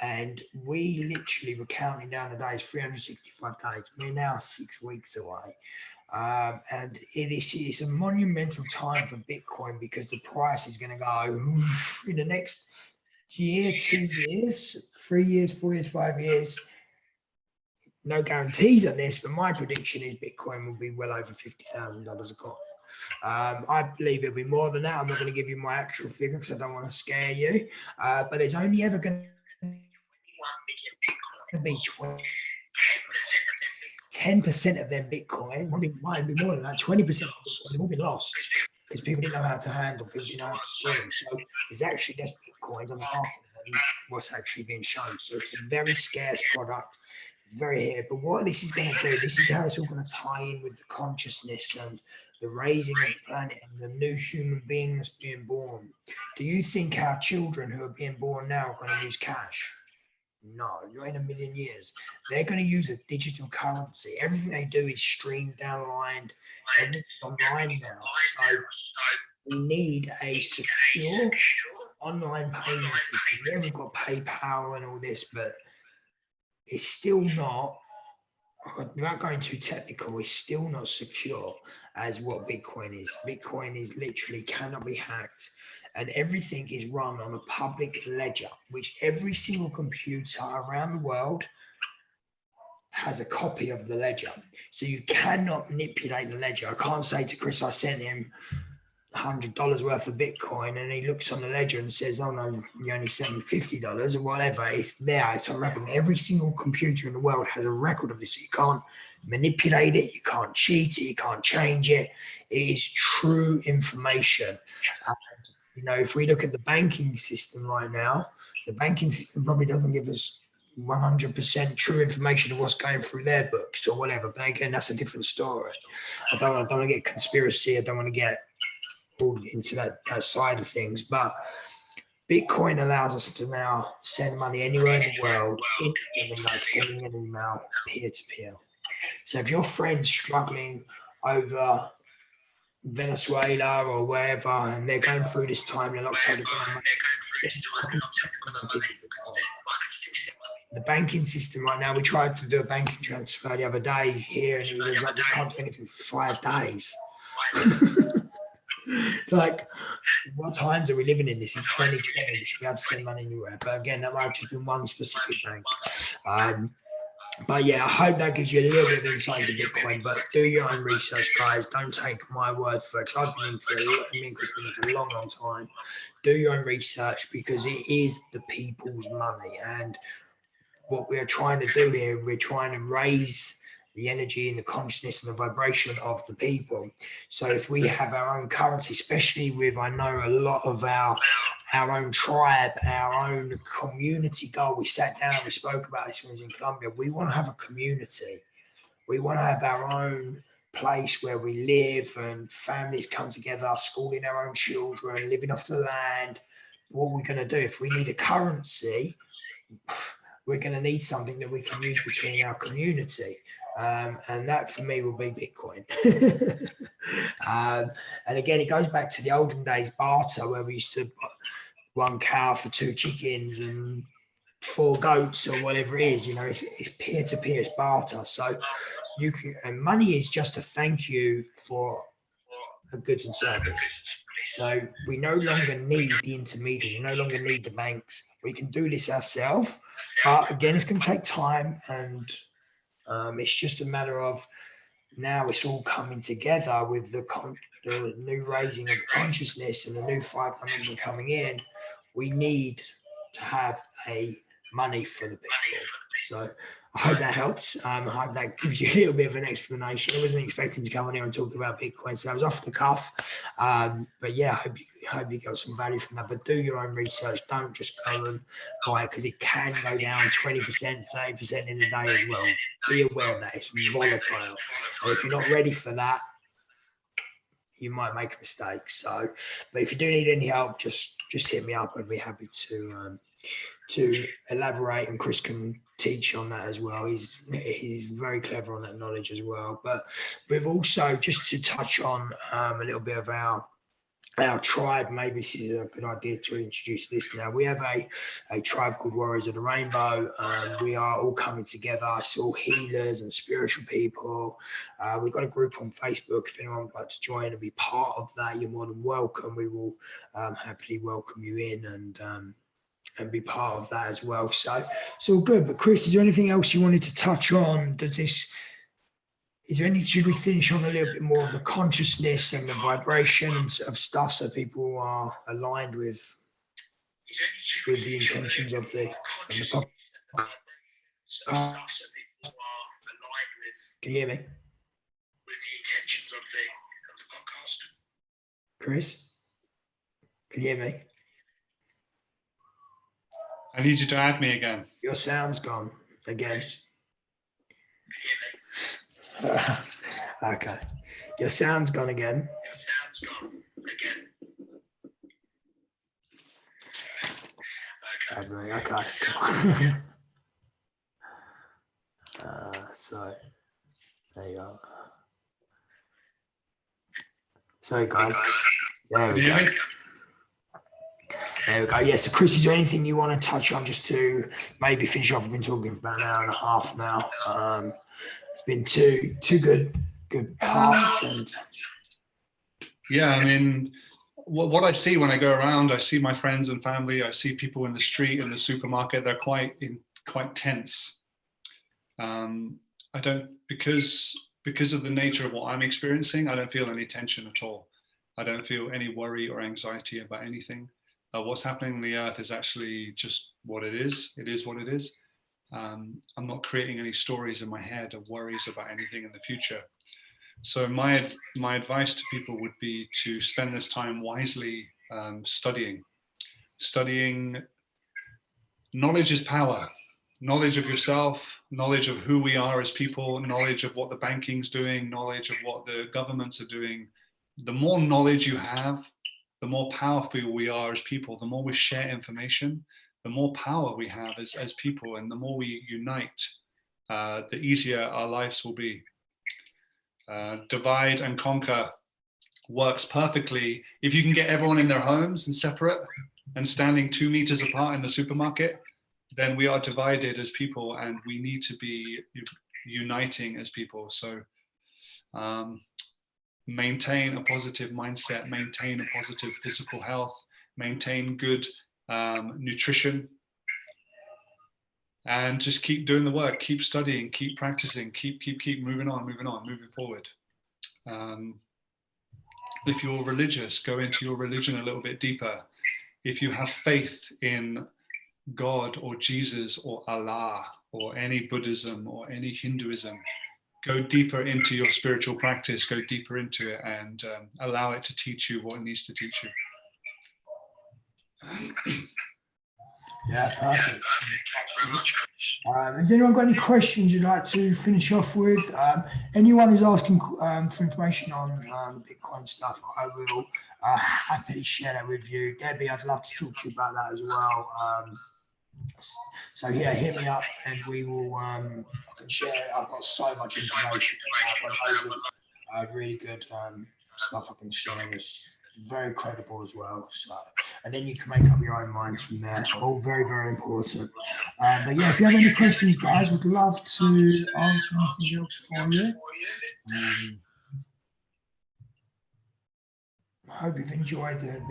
S2: And we literally were counting down the days, 365 days. We're now 6 weeks away. And it's a monumental time for Bitcoin, because the price is going to go in the next year, 2 years, 3 years, 4 years, 5 years. No guarantees on this, but my prediction is Bitcoin will be well over $50,000 a coin. I believe it'll be more than that. I'm not going to give you my actual figure because I don't want to scare you, but it's only ever going to be 10% of their Bitcoin. Might be more than that. 20% of Bitcoin, they've all been lost because people didn't know how to handle, people didn't know how to store them. So there's actually less Bitcoins on the market than what's actually being shown. So it's a very scarce product. It's very here. But what this is going to do, this is how it's all going to tie in with the consciousness and the raising of the planet and the new human being that's being born. Do you think our children who are being born now are going to use cash? No, not in a million years. They're going to use a digital currency. Everything they do is streamed downline. Everything's online now. So we need a secure online payment system. Yeah, we've got PayPal and all this, but it's still not, without going too technical, it's still not secure as what Bitcoin is. Bitcoin is literally cannot be hacked, and everything is run on a public ledger, which every single computer around the world has a copy of the ledger. So you cannot manipulate the ledger. I can't say to Chris, I sent him $100 worth of Bitcoin, and he looks on the ledger and says, oh no, you only sent me $50 or whatever. It's there, it's on record. Every single computer in the world has a record of this. So you can't manipulate it, you can't cheat it, you can't change it. It is true information. And, you know, if we look at the banking system right now, the banking system probably doesn't give us 100% true information of what's going through their books or whatever. But again, that's a different story. I don't want to get conspiracy. I don't want to get into that side of things, but Bitcoin allows us to now send money anywhere in the world instantly, like sending an email peer-to-peer. So if your friend's struggling over Venezuela or wherever, and they're going through this time, they're locked out of the banking system right now. We tried to do a banking transfer the other day here, and it was like we can't do anything for 5 days. It's like, what times are we living in? This is 2020. We should be able to send money anywhere. But again, that might have just been one specific bank. But yeah, I hope that gives you a little bit of insight into Bitcoin. But do your own research, guys. Don't take my word for it. I've been in for a long, long time. Do your own research, because it is the people's money. And what we're trying to do here, we're trying to raise the energy and the consciousness and the vibration of the people. So if we have our own currency, especially with, I know a lot of our own tribe, our own community goal, we sat down and we spoke about this when we was in Colombia. We want to have a community. We want to have our own place where we live and families come together, schooling our own children, living off the land. What we're going to do, if we need a currency, we're going to need something that we can use between our community. And that for me will be Bitcoin. And again, it goes back to the olden days barter, where we used to put 1 cow for 2 chickens and 4 goats or whatever it is. You know, it's peer-to-peer, it's barter. So you can, and money is just a thank you for a goods and service. So we no longer need the intermediary, we no longer need the banks. We can do this ourselves. But again, it's going to take time, and it's just a matter of now it's all coming together with the new raising of the consciousness and the new 5 dimension coming in. We need to have a money for the people. So I hope that helps. I hope that gives you a little bit of an explanation. I wasn't expecting to come on here and talk about Bitcoin, so I was off the cuff. But yeah, I hope you got some value from that. But do your own research. Don't just go and buy it, because it can go down 20%, 30% in a day as well. Be aware of that. It's volatile. And if you're not ready for that, you might make a mistake. So, but if you do need any help, just hit me up. I'd be happy to elaborate, and Chris can teach on that as well. He's very clever on that knowledge as well. But we've also, just to touch on a little bit of our tribe, maybe this is a good idea to introduce this now. We have a tribe called Warriors of the Rainbow. We are all coming together. It's all healers and spiritual people. We've got a group on Facebook. If anyone would like to join and be part of that, you're more than welcome. We will happily welcome you in and be part of that as well. So it's all good. But Chris, is there anything else you wanted to touch on? Should we finish on a little bit more of the consciousness and the vibrations of stuff, so people are aligned with the intentions of the podcast? Can you hear me?
S3: With the intentions of the podcast.
S2: Chris? Can you hear me?
S1: I need you to add me again.
S2: Your sound's gone again.
S3: Can you hear me?
S2: Okay. Your sound's gone again. Okay. So there you are. Sorry, guys. There we go. There we go. Yeah, so Chris, is there anything you want to touch on just to maybe finish off? We've been talking for about an hour and a half now. It's been two good parts. And
S1: yeah, I mean, what I see when I go around, I see my friends and family, I see people in the street, in the supermarket, they're quite tense. I don't, because of the nature of what I'm experiencing, I don't feel any tension at all. I don't feel any worry or anxiety about anything. What's happening on the earth is actually just what it is. It is what it is. I'm not creating any stories in my head of worries about anything in the future. So my advice to people would be to spend this time wisely studying. Knowledge is power. Knowledge of yourself, knowledge of who we are as people, knowledge of what the banking's doing, knowledge of what the governments are doing. The more knowledge you have, the more powerful we are as people. The more we share information, the more power we have as people, and the more we unite, the easier our lives will be. Divide and conquer works perfectly. If you can get everyone in their homes and separate and standing 2 meters apart in the supermarket, then we are divided as people, and we need to be uniting as people. So maintain a positive mindset, maintain a positive physical health, maintain good nutrition, and just keep doing the work, keep studying, keep practicing, keep moving forward. If you're religious, go into your religion a little bit deeper. If you have faith in God or Jesus or Allah or any Buddhism or any Hinduism, go deeper into your spiritual practice, go deeper into it, and allow it to teach you what it needs to teach you.
S2: Yeah, perfect. Has anyone got any questions you'd like to finish off with? Anyone who's asking for information on Bitcoin stuff, I will happily share that with you. Debbie, I'd love to talk to you about that as well. So yeah, hit me up and we will. I can share. I've got so much information. I've got loads of really good stuff I can share. It's very credible as well. So, and then you can make up your own minds from there. It's all very, very important. But yeah, if you have any questions, guys, would love to answer anything else for you. I hope you've enjoyed the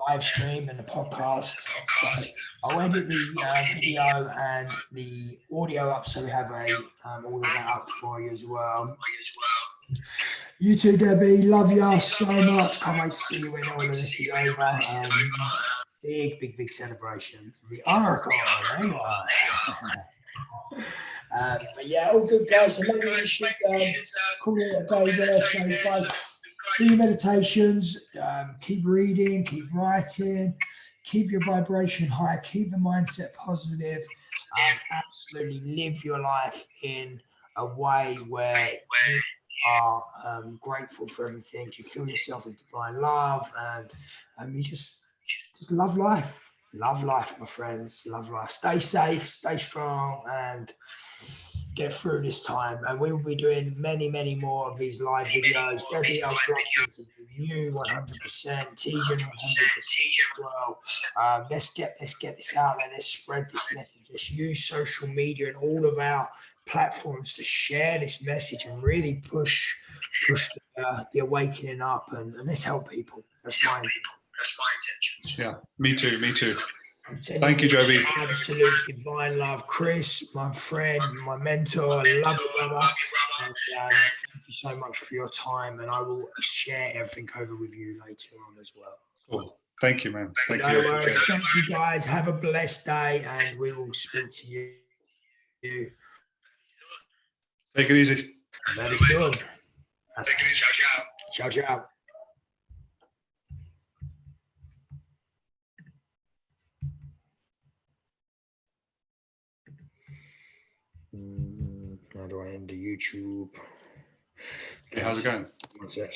S2: live stream and the podcast. So I'll edit the video and the audio up so we have all of that up for you as well. You too, Debbie. Love you so much. Can't wait to see you when all of this is over. Big celebrations. The Oracle. There you are. But yeah, all good, guys. So maybe we should call it a day there. So, guys, do your meditations, keep reading, keep writing, keep your vibration high, keep the mindset positive, absolutely live your life in a way where you are grateful for everything. You feel yourself with divine love, and you just love life. Love life, my friends. Love life. Stay safe, stay strong, and get through this time. And we will be doing many more of these live videos. Debbie, I'd love to interview you 100%, Tejan 100% as well. Let's get this out there. Let's spread this message. Let's use social media and all of our platforms to share this message and really push the awakening up, and let's help people. That's my intention.
S1: Yeah, me too. Thank you, Joby.
S2: Absolute divine love. Chris, my friend, my mentor, I love you, brother. And, thank you so much for your time, and I will share everything over with you later on as well.
S1: Cool. Thank you, man. Thank
S2: No
S1: you.
S2: worries. Thank you, guys. Have a blessed day, and we will speak to you.
S1: Take it easy.
S2: Very soon.
S3: Take it easy. Ciao.
S2: Ciao. How do I end the YouTube?
S1: Okay, how's it going?
S2: 1 sec.